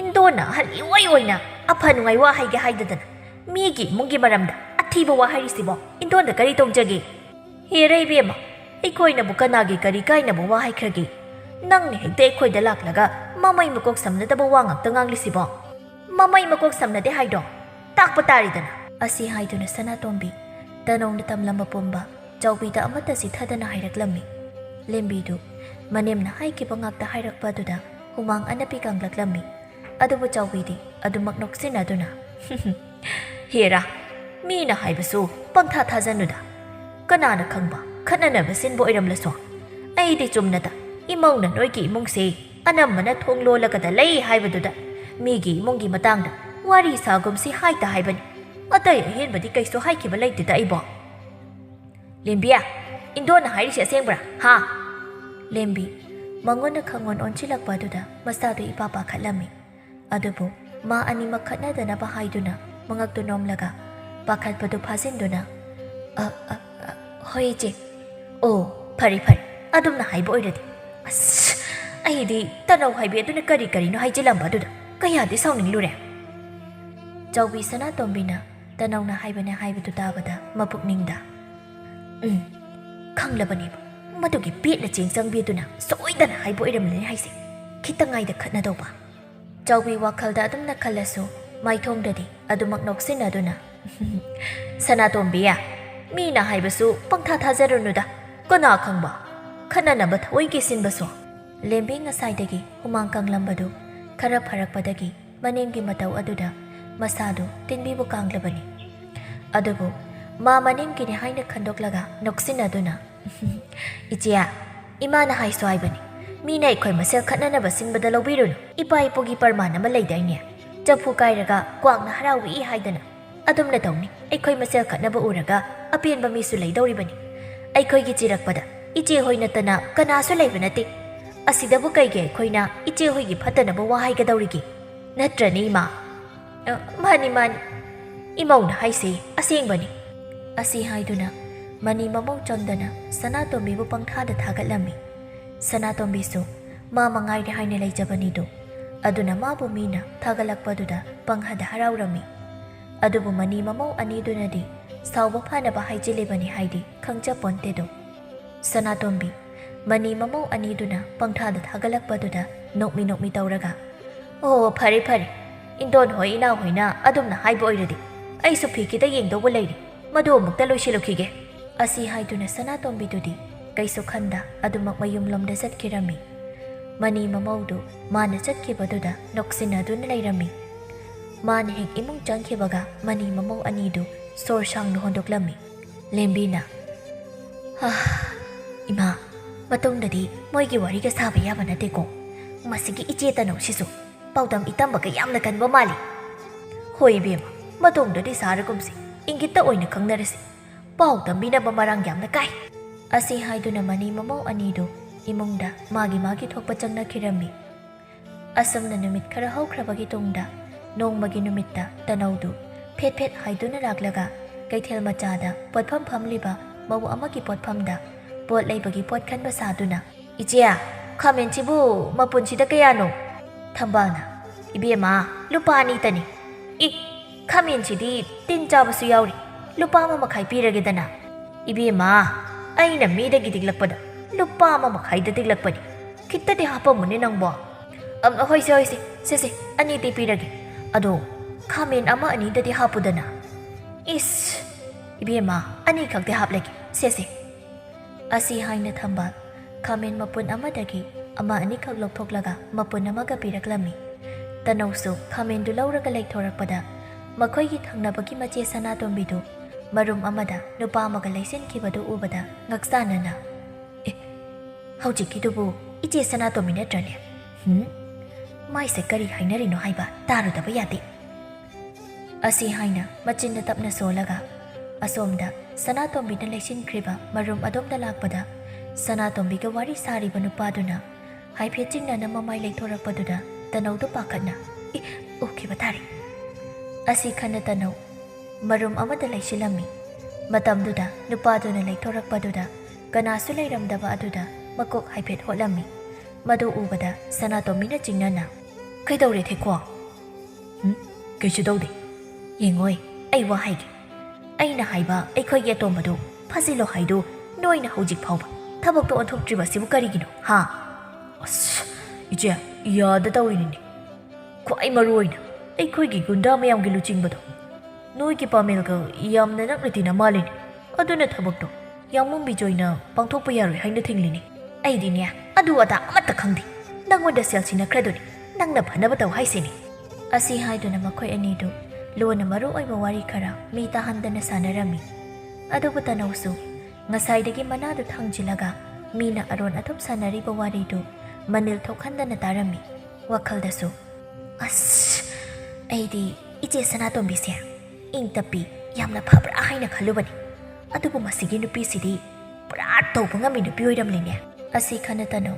ꯏꯟꯗꯣꯟꯅ ꯑꯍꯜ ꯏꯑꯣꯏ ꯑꯣꯏꯅ ꯑꯐ ꯅꯨꯡꯉꯥꯏ ꯋꯥ ꯍꯥꯏꯒꯦ ꯍꯥꯏꯗꯗꯅ ꯃꯤꯒꯤ ꯏꯃꯨꯡꯒꯤ ꯃꯔꯝꯗ ꯑꯊꯤꯕ ꯋꯥ ꯍꯥꯏꯔꯤꯁꯤꯕꯣ ꯏꯟꯗꯣꯟꯗ ꯀꯔꯤ ꯇꯧꯖꯒꯦ? ꯍꯦꯔ ꯏꯕꯦꯝꯃ, ꯑꯩꯈꯣꯏꯅꯕꯨ ꯀꯅꯥꯒꯤ ꯀꯔꯤ ꯀꯥꯏꯅꯕ ꯋꯥ ꯍꯥꯏꯈ꯭ꯔꯒꯦ? ꯅꯪꯅ ꯍꯦꯛꯇ ꯑꯩꯈꯣꯏꯗ ꯂꯥꯛꯂꯒ ꯃꯃꯩ ꯃꯀꯣꯛ ꯁꯝꯅꯗꯕ ꯋꯥ ꯉꯥꯛꯇ ꯉꯥꯡꯂꯤꯁꯤꯕꯣ? ꯃꯃꯩ ꯃꯀꯣꯛ ꯁꯝꯅꯗꯦ ꯍꯥꯏꯗꯣ ꯇꯥꯛꯄ ꯇꯥꯔꯤꯗꯅ꯫ ꯑꯁꯤ ꯍꯥꯏꯗꯨꯅ ꯁꯅꯥꯇꯣꯝꯕꯤ ꯇꯅꯧꯅ ꯇꯝꯂꯝꯕ ꯄꯨꯝꯕ ꯆꯥꯎꯕꯤꯗ ꯑꯃꯠꯇ ꯆꯤꯊꯗꯅ ꯍꯥꯏꯔꯛꯂꯝꯃꯤ꯫ ꯂꯦꯝꯕꯤꯗꯨ ꯃꯅꯦꯝꯅ ꯍꯥꯏꯈꯤꯕ ꯉꯥꯛꯇ ꯍꯥꯏꯔꯛꯄ ꯑꯗꯨꯗ ꯍꯨꯃꯥꯡ ꯑꯅꯞꯄꯤ ꯀꯥꯡꯂꯛꯂꯝꯃꯤ꯫ ꯑꯗꯨꯕꯨ ꯆꯥꯎꯕꯤꯗꯤ ꯑꯗꯨꯃꯛ ꯅꯣꯛꯁꯤꯟꯅꯗꯨꯅ ꯍꯦꯔꯥ, ꯃꯤꯅ ꯍꯥꯏꯕꯁꯨ ꯄꯪꯊꯥ ꯊꯥꯖꯅꯨꯗ꯫ ꯀꯅꯥꯅ ꯈꯪꯕ ꯈꯠꯅꯅꯕ ꯁꯤꯟꯕ ꯑꯣꯏꯔꯝꯂꯁꯨ? ꯑꯩꯗꯤ ꯆꯨꯝꯅꯗ ꯏꯃꯧꯅ ꯅꯣꯏꯒꯤ ꯏꯃꯨꯡꯁꯦ ꯑꯅꯝꯕꯅ ꯊꯣꯡ ꯂꯣꯜꯂꯒꯗ ꯂꯩ ꯍꯥꯏꯕꯗꯨꯗ ꯃꯤꯒꯤ ꯏꯃꯨꯡꯒꯤ ꯃꯇꯥꯡꯗ ꯋꯥꯔꯤ ꯁꯥꯒꯨꯝꯁꯤ ꯍꯥꯏꯇ ꯍꯥꯏꯕꯅꯤ, ꯑꯇꯩ ꯑꯍꯦꯟꯕꯗꯤ ꯀꯩꯁꯨ ꯍꯥꯏꯈꯤꯕ ꯂꯩꯇꯦꯗ ꯑꯩꯕꯣ꯫ ꯂꯦꯝꯕꯤꯌꯥ, ꯏꯟꯗꯣꯟꯅ ꯍꯥꯏꯔꯤꯁꯦ ꯑꯁꯦꯡꯕ꯭ꯔꯥ? ꯍꯥ? ꯂꯦꯝꯕꯤ ꯃꯉꯣꯟꯗ ꯈꯪꯉꯣꯟ ꯑꯣꯟꯁꯤꯜꯂꯛꯄ ꯑꯗꯨꯗ ꯃꯁꯥꯗꯨ ꯏꯄꯥ ꯄꯥꯈꯠꯂꯝꯃꯤ꯫ ꯑꯗꯨꯕꯨ ꯃꯥ ꯑꯅꯤꯃꯛ ꯈꯠꯅꯗꯅꯕ ꯍꯥꯏꯗꯨꯅ ꯃꯉꯛꯇꯨ ꯅꯣꯝꯂꯒ ꯄꯥꯈꯠꯄꯗꯨ ꯐꯥꯖꯤꯟꯗꯨꯅ ꯍꯣꯏ ꯏꯆꯦ ꯑꯣ ꯐꯔꯦ ꯐꯔꯦ ꯑꯗꯨꯝꯅ ꯍꯥꯏꯕ ꯑꯣꯏꯔꯗꯤ ꯑꯁ ꯑꯩꯗꯤ ꯇꯅꯧ ꯍꯥꯏꯕꯤ ꯑꯗꯨꯅ ꯀꯔꯤ ꯀꯔꯤꯅꯣ ꯍꯥꯏꯖꯤꯜꯂꯝꯕ ꯑꯗꯨꯗ ꯀꯌꯥꯗꯤ ꯁꯥꯎꯅꯤꯡꯂꯨꯔꯦ ꯆꯥꯎꯕꯤ ꯁꯅꯥꯇꯣꯝꯕꯤꯅ ꯇꯅꯧꯅ ꯍꯥꯏꯕꯅꯦ ꯍꯥꯏꯕꯗꯨ ꯇꯥꯕꯗ ꯃꯄꯨꯛꯅꯤꯡꯗ ꯈꯪꯂꯕꯅꯦꯕ ꯃꯗꯨꯒꯤ ꯄꯦꯠꯅ ꯆꯦꯡ ꯆꯪꯕꯤꯗꯨꯅ ꯁꯣꯏꯗꯅ ꯍꯥꯏꯕ ꯑꯣꯏꯔꯝꯂꯅꯤ ꯍꯥꯏꯁꯦ ꯈꯤꯇꯪꯉꯥꯏꯗ ꯈꯠꯅꯗꯧꯕ ꯆꯥꯎꯕꯤ ꯋꯥꯈꯜꯗ ꯑꯗꯨꯝꯅ ꯈꯜꯂꯁꯨ ꯃꯥꯏꯊꯣꯡꯗꯗꯤ ꯑꯗꯨꯃꯛ ꯅꯣꯛꯁꯤꯟꯅꯗꯨꯅ ꯁꯅꯥꯇꯣꯝꯕꯤ ꯃꯤꯅ ꯍꯥꯏꯕꯁꯨ ꯄꯪꯊꯥ ꯊꯥꯖꯔꯨꯅꯨꯗ ꯀꯅꯥ ꯈꯪꯕ ꯈꯠꯅꯅꯕ ꯊꯑꯣꯏꯒꯤ ꯁꯤꯟꯕꯁꯨ ꯂꯦꯝꯕꯤ ꯉꯁꯥꯏꯗꯒꯤ ꯍꯨꯃꯥꯡ ꯀꯪꯂꯝꯕꯗꯨ ꯈꯔ ꯐꯔꯛꯄꯗꯒꯤ ꯃꯅꯦꯝꯒꯤ ꯃꯇꯧ ꯑꯗꯨꯗ ꯃꯁꯥꯗꯨ ꯇꯤꯟꯕꯤꯕꯨ ꯀꯥꯡꯂꯕꯅꯤ ꯑꯗꯨꯕꯨ ꯃꯥ ꯃꯅꯦꯝꯒꯤꯅꯤ ꯍꯥꯏꯅ ꯈꯟꯗꯣꯛꯂꯒ ꯅꯣꯛꯁꯤꯟꯅꯗꯨꯅ ꯏꯆꯦ ꯏꯃꯥꯅ ꯍꯥꯏꯁꯨ ꯍꯥꯏꯕꯅꯤ ꯃꯤꯅ ꯑꯩꯈꯣꯏ ꯃꯁꯦꯜ ꯈꯠꯅꯅꯕ ꯁꯤꯟꯕꯗ ꯂꯧꯕꯤꯔꯨꯅꯨ ꯏꯄꯥ ꯏꯄꯨꯒꯤ ꯄꯔꯃꯥꯟ ꯑꯃ ꯂꯩꯗꯥꯏꯅꯦ ꯆꯐꯨ ꯀꯥꯏꯔꯒ ꯀ꯭ꯋꯥꯛꯅ ꯍꯔꯥꯎꯏ ꯍꯥꯏꯗꯅ ꯑꯗꯨꯝꯅ ꯇꯧꯅꯤ ꯑꯩꯈꯣꯏ ꯃꯁꯦꯜ ꯈꯠꯅꯕ ꯎꯔꯒ ꯑꯄꯦꯟꯕ ꯃꯤꯁꯨ ꯂꯩꯗꯧꯔꯤꯕꯅꯤ ꯑꯩꯈꯣꯏꯒꯤ ꯆꯤꯔꯛꯄꯗ ꯏꯆꯦ ꯍꯣꯏ ꯅꯠꯇꯅ ꯀꯅꯥꯁꯨ ꯂꯩꯕ ꯅꯠꯇꯦ ꯑꯁꯤꯗꯕꯨ ꯀꯩꯒꯤ ꯑꯩꯈꯣꯏꯅ ꯏꯆꯦ ꯍꯣꯏꯒꯤ ꯐꯠꯇꯅꯕ ꯋꯥ ꯍꯥꯏꯒꯗꯧꯔꯤꯒꯦ ꯅꯠꯇ꯭ꯔꯅꯤ ꯏꯃꯥ ꯃꯥꯅꯤ ꯃꯥꯅꯤ ꯏꯃꯧꯅ ꯍꯥꯏꯁꯦ ꯑꯁꯦꯡꯕꯅꯤ ꯑꯁꯤ ꯍꯥꯏꯗꯨꯅ ꯃꯅꯤ ꯃꯃꯧ ꯆꯪꯗꯅ ꯁꯅꯥꯇꯣꯝꯕꯤꯕꯨ ꯄꯪꯊꯥꯗ ꯊꯥꯒꯠꯂꯝꯃꯤ ꯁꯅꯥꯇꯣꯝꯕꯤꯁꯨ ꯃꯥ ꯃꯉꯥꯏꯔꯦ ꯍꯥꯏꯅ ꯂꯩꯖꯕꯅꯤꯗꯣ ꯑꯗꯨꯅ ꯃꯥꯕꯨ ꯃꯤꯅ ꯊꯥꯒꯠꯂꯛꯄꯗꯨꯗ ꯄꯪꯍꯗ ꯍꯔꯥꯎꯔꯝꯃꯤ ꯑꯗꯨꯕꯨ ꯃꯅꯤ ꯃꯃꯧ ꯑꯅꯤꯗꯨꯅꯗꯤ ꯁꯥꯎꯕ ꯐꯅꯕ ꯍꯥꯏꯖꯤꯜꯂꯤꯕꯅꯤ ꯍꯥꯏꯗꯤ ꯈꯪꯖꯄꯣꯟꯇꯦꯗꯣ ꯁꯅꯥꯇꯣꯝꯕꯤ ꯃꯅꯤ ꯃꯃꯧ ꯑꯅꯤꯗꯨꯅ ꯄꯪꯊꯥꯗ ꯊꯥꯒꯠꯂꯛꯄꯗꯨꯗ ꯅꯣꯛꯃꯤ ꯅꯣꯛꯃꯤ ꯇꯧꯔꯒ ꯑꯣ ꯐꯔꯦ ꯐꯔꯦ ꯏꯟꯗꯣꯟ ꯍꯣꯏ ꯏꯅꯥꯎ ꯍꯣꯏꯅ ꯑꯗꯨꯝꯅ ꯍꯥꯏꯕ ꯑꯣꯏꯔꯗꯤ ꯑꯩꯁꯨ ꯐꯤ ꯈꯤꯇ ꯌꯦꯡꯗꯧꯕ ꯂꯩꯔꯤ ꯃꯗꯨ ꯑꯃꯨꯛꯇ ꯂꯣꯏꯁꯤꯜꯂꯨꯈꯤꯒꯦ ꯑꯁꯤ ꯍꯥꯏꯗꯨꯅ ꯁꯅꯥꯇꯣꯝꯕꯤꯗꯨꯗꯤ ꯀꯩꯁꯨ ꯈꯟꯗ ꯑꯗꯨꯃꯛ ꯃꯌꯨꯝꯂꯣꯝꯗ ꯆꯠꯈꯤꯔꯝꯃꯤ ꯃꯅꯤ ꯃꯃꯧꯗꯨ ꯃꯥꯅ ꯆꯠꯈꯤꯕꯗꯨꯗ ꯅꯣꯛꯁꯤꯟꯅꯗꯨꯅ ꯂꯩꯔꯝꯃꯤ ꯃꯥꯅ ꯍꯦꯛ ꯏꯃꯨꯡ ꯆꯪꯈꯤꯕꯒ ꯃꯅꯤ ꯃꯃꯧ ꯑꯅꯤꯗꯨ ꯁꯣꯔ ꯁꯥꯡꯅ ꯍꯣꯟꯗꯣꯛꯂꯝꯃꯤ ꯂꯦꯝꯕꯤꯅ ꯏꯃꯥ ꯃꯇꯨꯡꯗꯗꯤ ꯃꯣꯏꯒꯤ ꯋꯥꯔꯤꯒ ꯁꯥꯕ ꯌꯥꯕ ꯅꯠꯇꯦꯀꯣ ꯃꯁꯤꯒꯤ ꯏꯆꯦ ꯇꯅꯧꯁꯤꯁꯨ ꯄꯥꯎꯗꯝ ꯏꯇꯝꯕꯒ ꯌꯥꯝꯅ ꯀꯟꯕ ꯃꯥꯜꯂꯤ ꯍꯣꯏ ꯏꯕꯦꯝꯃ ꯃꯇꯨꯡꯗꯗꯤ ꯁꯥꯔꯒꯨꯝꯁꯤ ꯏꯪꯒꯤꯠꯇ ꯑꯣꯏꯅ ꯈꯪꯅꯔꯁꯤ ꯄꯥꯎ ꯇꯝꯕꯤꯅꯕ ꯃꯔꯥꯡ ꯌꯥꯝꯅ ꯀꯥꯏ ꯑꯁꯤ ꯍꯥꯏꯗꯨꯅ ꯃꯅꯤ ꯃꯃꯧ ꯑꯅꯤꯗꯨ ꯏꯃꯨꯡꯗ ꯃꯥꯒꯤ ꯊꯣꯛꯄ ꯆꯪꯅꯈꯤꯔꯝꯃꯤ ꯑꯁꯨꯝꯅ ꯅꯨꯃꯤꯠ ꯈꯔ ꯍꯧꯈ꯭ꯔꯕꯒꯤ ꯇꯨꯡꯗ ꯅꯣꯡꯃꯒꯤ ꯅꯨꯃꯤꯠꯇ ꯇꯅꯧꯗꯨ ꯐꯦꯠ ꯐꯦꯠ ꯍꯥꯏꯗꯨꯅ ꯂꯥꯛꯂꯒ ꯀꯩꯊꯦꯜ ꯃꯆꯥꯗ ꯄꯣꯠꯐꯝ ꯐꯝꯂꯤꯕ ꯃꯧ ꯑꯃꯒꯤ ꯄꯣꯠꯐꯝꯗ ꯄꯣꯠ ꯂꯩꯕꯒꯤ ꯄꯣꯠ ꯈꯟꯕ ꯁꯥꯗꯨꯅ ꯏꯆꯦ ꯈꯥꯃꯦꯟꯁꯤꯕꯨ ꯃꯄꯨꯟꯁꯤꯗ ꯀꯌꯥꯅꯣ ꯊꯝꯕꯥꯜꯅ ꯏꯕꯦꯝꯃ ꯂꯨꯄꯥ 2ꯇꯅꯤ ꯈꯥꯃꯦꯟꯁꯤꯗꯤ ꯇꯤꯟ ꯆꯥꯕꯁꯨ ꯌꯥꯎꯔꯤ ꯂꯨꯄꯥ 1.5 ꯄꯤꯔꯒꯦꯗꯅ ꯏꯕꯦꯝꯃ ꯑꯩꯅ ꯃꯤꯗꯒꯤ ꯇꯤꯛꯂꯛꯄꯗ ꯂꯨꯄꯥ 1.5ꯗ ꯇꯤꯛꯂꯛꯄꯅꯤ ꯈꯤꯇꯗꯤ ꯍꯥꯞꯄꯝꯃꯨꯅꯦ ꯅꯪꯕꯣ ꯍꯣꯏꯁꯦ 2 ꯄꯤꯔꯒꯦ ꯑꯗꯣ ꯈꯥꯃꯦꯟ 1-2ꯗꯗꯤ ꯍꯥꯞꯄꯨꯗꯅ ꯏꯁ ꯏꯕꯦꯝꯃ 2 ꯈꯛꯇꯤ ꯍꯥꯞꯂꯒꯦ ꯁꯦ ꯑꯁꯤ ꯍꯥꯏꯅ ꯊꯝꯕꯥꯜ ꯈꯥꯃꯦꯟ ꯃꯄꯨꯟ ꯑꯃꯗꯒꯤ 1-2 ꯈꯛ ꯂꯧꯊꯣꯛꯂꯒ ꯃꯄꯨꯟ ꯑꯃꯒ ꯄꯤꯔꯛꯂꯝꯃꯤ ꯇꯅꯧꯁꯨ ꯈꯥꯃꯦꯟꯗꯨ ꯂꯧꯔꯒ ꯂꯩꯊꯣꯔꯛꯄꯗ ꯃꯈꯣꯏꯒꯤ ꯊꯪꯅꯕꯒꯤ ꯃꯆꯦ ꯁꯅꯥꯇꯣꯝꯕꯤꯗꯨ ꯃꯔꯨꯝ ꯑꯃꯗ ꯅꯨꯄꯥ ꯑꯃꯒ ꯂꯩꯁꯤꯟꯈꯤꯕꯗꯨ ꯎꯕꯗ ꯉꯛꯆꯥꯅꯅ ꯍꯧꯖꯤꯛꯀꯤꯗꯨꯕꯨ ꯏꯆꯦ ꯁꯅꯥꯇꯣꯝꯕꯤ ꯅꯠꯇ꯭ꯔꯅꯦ ꯃꯥꯏꯁꯦ ꯀꯔꯤ ꯍꯥꯏꯅꯔꯤꯅꯣ ꯍꯥꯏꯕ ꯇꯥꯔꯨꯗꯕ ꯌꯥꯗꯦ ꯑꯁꯤ ꯍꯥꯏꯅ ꯃꯆꯤꯟꯅ ꯇꯞꯅ ꯁꯣꯜꯂꯒ ꯑꯁꯣꯝꯗ ꯁꯅꯥꯇꯣꯝꯕꯤꯅ ꯂꯩꯁꯤꯟꯈ꯭ꯔꯤꯕ ꯃꯔꯨꯝ ꯑꯗꯣꯝꯗ ꯂꯥꯛꯄꯗ ꯁꯅꯥꯇꯣꯝꯕꯤꯒ ꯋꯥꯔꯤ ꯁꯥꯔꯤꯕ ꯅꯨꯄꯥꯗꯨꯅ ꯍꯥꯏꯐꯦꯠ ꯆꯤꯡꯅꯅ ꯃꯃꯥꯏ ꯂꯩꯊꯣꯔꯛꯄꯗꯨꯗ ꯇꯅꯧꯗꯨ ꯄꯥꯈꯠꯅ ꯎꯈꯤꯕ ꯇꯥꯔꯦ ꯑꯁꯤ ꯈꯟꯅ ꯇꯅꯧ ꯃꯔꯨꯝ ꯑꯃꯗ ꯂꯩꯁꯤꯜꯂꯝꯃꯤ ꯃꯇꯝꯗꯨꯗ ꯅꯨꯄꯥꯗꯨꯅ ꯂꯩꯊꯣꯔꯛꯄꯗꯨꯗ ꯀꯅꯥꯁꯨ ꯂꯩꯔꯝꯗꯕ ꯑꯗꯨꯗ ꯃꯀꯣꯛ ꯍꯥꯏꯐꯦꯠ ꯍꯣꯠꯂꯝꯃꯤ ꯃꯗꯨ ꯎꯕꯗ ꯁꯅꯥꯇꯣꯝꯕꯤꯅ ꯆꯤꯡꯅꯅ ꯀꯩꯗꯧꯔꯦ ꯊꯦꯛꯀꯣ ꯀꯩꯁꯨ ꯇꯧꯗꯦ ꯌꯦꯡꯉꯣꯏ ꯑꯩ ꯋꯥ ꯍꯥꯏꯒꯦ ꯑꯩꯅ ꯍꯥꯏꯕ ꯑꯩꯈꯣꯏꯒꯤ ꯑꯇꯣꯝꯕꯗꯨ ꯐꯥꯖꯤꯜꯂꯣ ꯍꯥꯏꯗꯨ ꯅꯣꯏꯅ ꯍꯧꯖꯤꯛ ꯐꯥꯎꯕ ꯊꯕꯛꯇꯣ ꯑꯣꯟꯊꯣꯛꯇ꯭ꯔꯤꯕꯁꯤꯕꯨ ꯀꯔꯤꯒꯤꯅꯣ ꯑꯁ ꯏꯆꯦ ꯌꯥꯗ ꯇꯧꯔꯤꯅꯤꯅꯦ ꯈ꯭ꯋꯥꯏ ꯃꯔꯨ ꯑꯣꯏꯅ ꯑꯩꯈꯣꯏꯒꯤ ꯒꯨꯟꯗꯥ ꯃꯌꯥꯝꯒꯤ ꯂꯨꯆꯤꯡꯕꯗꯣ ꯅꯣꯏꯒꯤ ꯄꯥꯃꯦꯜꯒ ꯌꯥꯝꯅ ꯅꯛꯅ ꯇꯤꯟꯅ ꯃꯥꯜꯂꯤꯅꯦ ꯑꯗꯨꯅ ꯊꯕꯛꯇꯣ ꯌꯥꯝꯃꯨꯡ ꯕꯤꯖꯣꯏꯅ ꯄꯥꯡꯊꯣꯛꯄ ꯌꯥꯔꯣꯏ ꯍꯥꯏꯅ ꯊꯤꯡꯂꯤꯅꯤ ꯑꯩꯗꯤꯅꯦ ꯑꯗꯨ ꯑꯗꯥ ꯑꯃꯠꯇ ꯈꯪꯗꯦ ꯅꯪꯉꯣꯟꯗ ꯁꯦꯜ ꯁꯤꯟꯅꯈ꯭ꯔꯗꯨꯅꯤ ꯅꯪꯅ ꯐꯅꯕ ꯇꯧ ꯍꯥꯏꯁꯤꯅꯤ ꯑꯁꯤ ꯍꯥꯏꯗꯨꯅ ꯃꯈꯣꯏ ꯑꯅꯤꯗꯨ ꯂꯣꯟꯅ ꯃꯔꯨ ꯑꯣꯏꯕ ꯋꯥꯔꯤ ꯈꯔ ꯃꯤ ꯇꯥꯍꯟꯗꯅ ꯁꯥꯟꯅꯔꯝꯃꯤ ꯑꯗꯨꯕꯨ ꯇꯅꯧꯁꯨ ꯉꯁꯥꯏꯗꯒꯤ ꯃꯅꯥꯗꯨ ꯊꯥꯡꯖꯤꯜꯂꯒ ꯃꯤꯅ ꯑꯔꯣꯟ ꯑꯊꯨꯞ ꯁꯥꯟꯅꯔꯤꯕ ꯋꯥꯔꯤꯗꯨ ꯃꯅꯤꯜ ꯊꯣꯛꯍꯟꯗꯅ ꯇꯥꯔꯝꯃꯤ ꯋꯥꯈꯜꯗꯁꯨ ꯑꯁ ꯑꯩꯗꯤ ꯏꯆꯦ ꯁꯅꯥꯇꯣꯝꯕꯤꯁꯦ ꯏꯪ ꯇꯞꯄꯤ ꯌꯥꯝꯅ ꯐꯕ꯭ꯔꯥ ꯍꯥꯏꯅ ꯈꯜꯂꯨꯕꯅꯤ ꯑꯗꯨꯕꯨ ꯃꯁꯤꯒꯤ ꯅꯨꯄꯤꯁꯤꯗꯤ ꯄꯨꯔꯥ ꯇꯧꯕ ꯉꯝꯃꯤ ꯅꯨꯄꯤ ꯑꯣꯏꯔꯝꯂꯤꯅꯦ ꯑꯁꯤ ꯈꯟꯅ ꯇꯅꯧ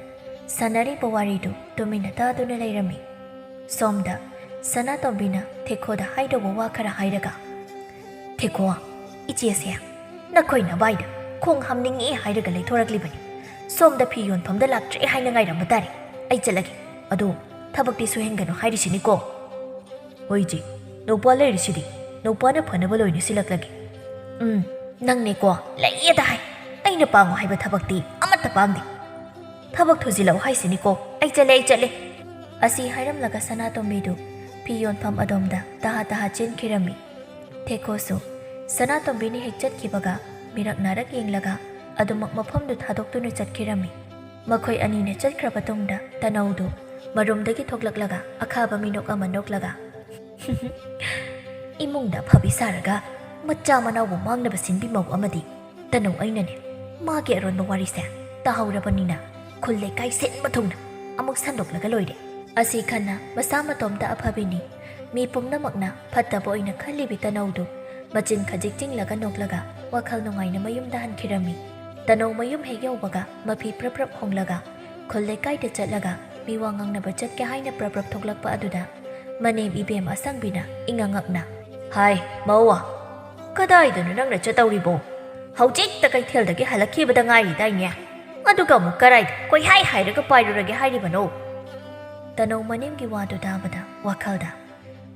ꯁꯥꯟꯅꯔꯤꯕ ꯋꯥꯔꯤꯗꯨ ꯇꯨꯃꯤꯟꯅ ꯇꯥꯗꯨꯅ ꯂꯩꯔꯝꯃꯤ ꯁꯣꯝꯗ ꯁꯅꯥꯇꯣꯝꯕꯤꯅ ꯊꯦꯛꯈꯣꯗ ꯍꯥꯏꯗꯧꯕ ꯋꯥ ꯈꯔ ꯍꯥꯏꯔꯒ ꯊꯦꯛꯈꯣ ꯏꯆꯦꯁꯦ ꯅꯈꯣꯏ ꯅꯕꯥꯏꯗ ꯈꯣꯡ ꯍꯥꯝꯅꯤꯡꯉꯦ ꯍꯥꯏꯔꯒ ꯂꯩꯊꯣꯔꯛꯂꯤꯕꯅꯤ ꯁꯣꯝꯗ ꯐꯤ ꯌꯣꯟꯐꯝꯗ ꯂꯥꯛꯇ꯭ꯔꯦ ꯍꯥꯏꯅ ꯉꯥꯏꯔꯝꯕ ꯇꯥꯔꯦ ꯑꯩ ꯆꯠꯂꯒꯦ ꯑꯗꯣ ꯊꯕꯛꯇꯤ ꯁꯣꯏꯍꯟꯒꯅꯨ ꯍꯥꯏꯔꯤꯁꯤꯅꯤꯀꯣ ꯍꯣꯏ ꯏꯆꯦ ꯅꯧꯄꯥ ꯂꯩꯔꯤꯁꯤꯗꯤ ꯅꯧꯄꯥꯅ ꯐꯅꯕ ꯂꯣꯏꯅ ꯁꯤꯜꯂꯛꯂꯒꯦ ꯅꯪꯅꯦꯀꯣ ꯂꯩꯌꯦꯗ ꯍꯥꯏ ꯑꯩꯅ ꯄꯥꯡꯉꯣ ꯍꯥꯏꯕ ꯊꯕꯛꯇꯤ ꯑꯃꯠꯇ ꯄꯥꯡꯗꯦ ꯊꯕꯛ ꯊꯨꯖꯤꯜꯂꯛꯎ ꯍꯥꯏꯁꯤꯅꯤꯀꯣ ꯑꯩ ꯆꯠꯂꯦ ꯑꯁꯤ ꯍꯥꯏꯔꯝꯂꯒ ꯁꯅꯥꯇꯣꯝꯕꯤꯗꯨ ꯐꯤ ꯌꯣꯟꯐꯝ ꯑꯗꯣꯝꯗ ꯇꯍꯥ ꯆꯦꯟꯈꯤꯔꯝꯃꯤ ꯊꯦꯛꯈꯣꯁꯨ ꯁꯅꯥꯇꯣꯝꯕꯤꯅ ꯍꯦꯛ ꯆꯠꯈꯤꯕꯒ ꯃꯤꯔꯛ ꯅꯥꯔꯛ ꯌꯦꯡꯂꯒ ꯑꯗꯨꯃꯛ ꯃꯐꯝꯗꯨ ꯊꯥꯗꯣꯛꯇꯨꯅ ꯆꯠꯈꯤꯔꯝꯃꯤ ꯃꯈꯣꯏ ꯑꯅꯤꯅ ꯆꯠꯈ꯭ꯔꯕ ꯇꯨꯡꯗ ꯇꯅꯧꯗꯨ ꯃꯔꯨꯝꯗꯒꯤ ꯊꯣꯛꯂꯛꯂꯒ ꯑꯈꯥꯕ ꯃꯤꯅꯣꯛ ꯑꯃ ꯅꯣꯛꯂꯒ ꯏꯃꯨꯡꯗ ꯑꯐꯕꯤ ꯁꯥꯔꯒ ꯃꯆꯥ ꯃꯅꯥꯎꯕꯨ ꯃꯥꯡꯅꯕ ꯁꯤꯟꯕꯤ ꯃꯧ ꯑꯃꯗꯤ ꯇꯅꯧ ꯑꯩꯅꯅꯦ ꯃꯥꯒꯤ ꯑꯔꯣꯟꯕ ꯋꯥꯔꯤꯁꯦ ꯇꯥꯍꯧꯔꯕꯅꯤꯅ ꯈꯨꯜ ꯂꯩꯀꯥꯏ ꯁꯤꯟꯕ ꯊꯨꯡꯅ ꯑꯃꯨꯛ ꯁꯟꯗꯣꯛꯂꯒ ꯂꯣꯏꯔꯦ ꯑꯁꯤ ꯈꯟꯅ ꯃꯁꯥ ꯃꯇꯣꯝꯇ ꯑꯐꯕꯤꯅꯤ ꯃꯤ ꯄꯨꯝꯅꯃꯛꯅ ꯐꯠꯇꯕ ꯑꯣꯏꯅ ꯈꯜꯂꯤꯕꯤ ꯇꯅꯧꯗꯨ ꯃꯆꯤꯟ ꯈꯖꯤꯛ ꯆꯤꯡꯂꯒ ꯅꯣꯛꯂꯒ ꯋꯥꯈꯜ ꯅꯨꯡꯉꯥꯏꯅ ꯃꯌꯨꯝꯗ ꯍꯟꯈꯤꯔꯝꯃꯤ ꯇꯅꯧ ꯃꯌꯨꯝ ꯍꯦꯛ ꯌꯧꯕꯒ ꯃꯐꯤ ꯄ꯭ꯔꯞ ꯍꯣꯡꯂꯒ ꯈꯨꯜ ꯂꯩꯀꯥꯏꯗ ꯆꯠꯂꯒ ꯃꯤꯋꯥ ꯉꯥꯡꯅꯕ ꯆꯠꯀꯦ ꯍꯥꯏꯅ ꯄ꯭ꯔꯞ ꯊꯣꯛꯂꯛꯄ ꯑꯗꯨꯗ ꯃꯅꯦꯝ ꯏꯕꯦꯝ ꯑꯁꯪꯕꯤꯅ ꯏꯉꯛꯉꯛꯅ ꯍꯥꯏ ꯃꯧꯋꯥ ꯀꯗꯥꯏꯗꯅꯣ ꯅꯪꯅ ꯆꯠꯇꯧꯔꯤꯕꯣ ꯍꯧꯖꯤꯛꯇ ꯀꯩꯊꯦꯜꯗꯒꯤ ꯍꯜꯂꯛꯈꯤꯕꯗ ꯉꯥꯏꯔꯤꯗꯥꯏꯅꯦ ꯑꯗꯨꯒ ꯑꯃꯨꯛ ꯀꯔꯥꯏꯗ ꯀꯣꯏꯍꯥꯏ ꯍꯥꯏꯔꯒ ꯄꯥꯏꯔꯨꯔꯒꯦ ꯍꯥꯏꯔꯤꯕꯅꯣ ꯇꯅꯧ ꯃꯅꯦꯝꯒꯤ ꯋꯥꯗꯨ ꯇꯥꯕꯗ ꯋꯥꯈꯜꯗ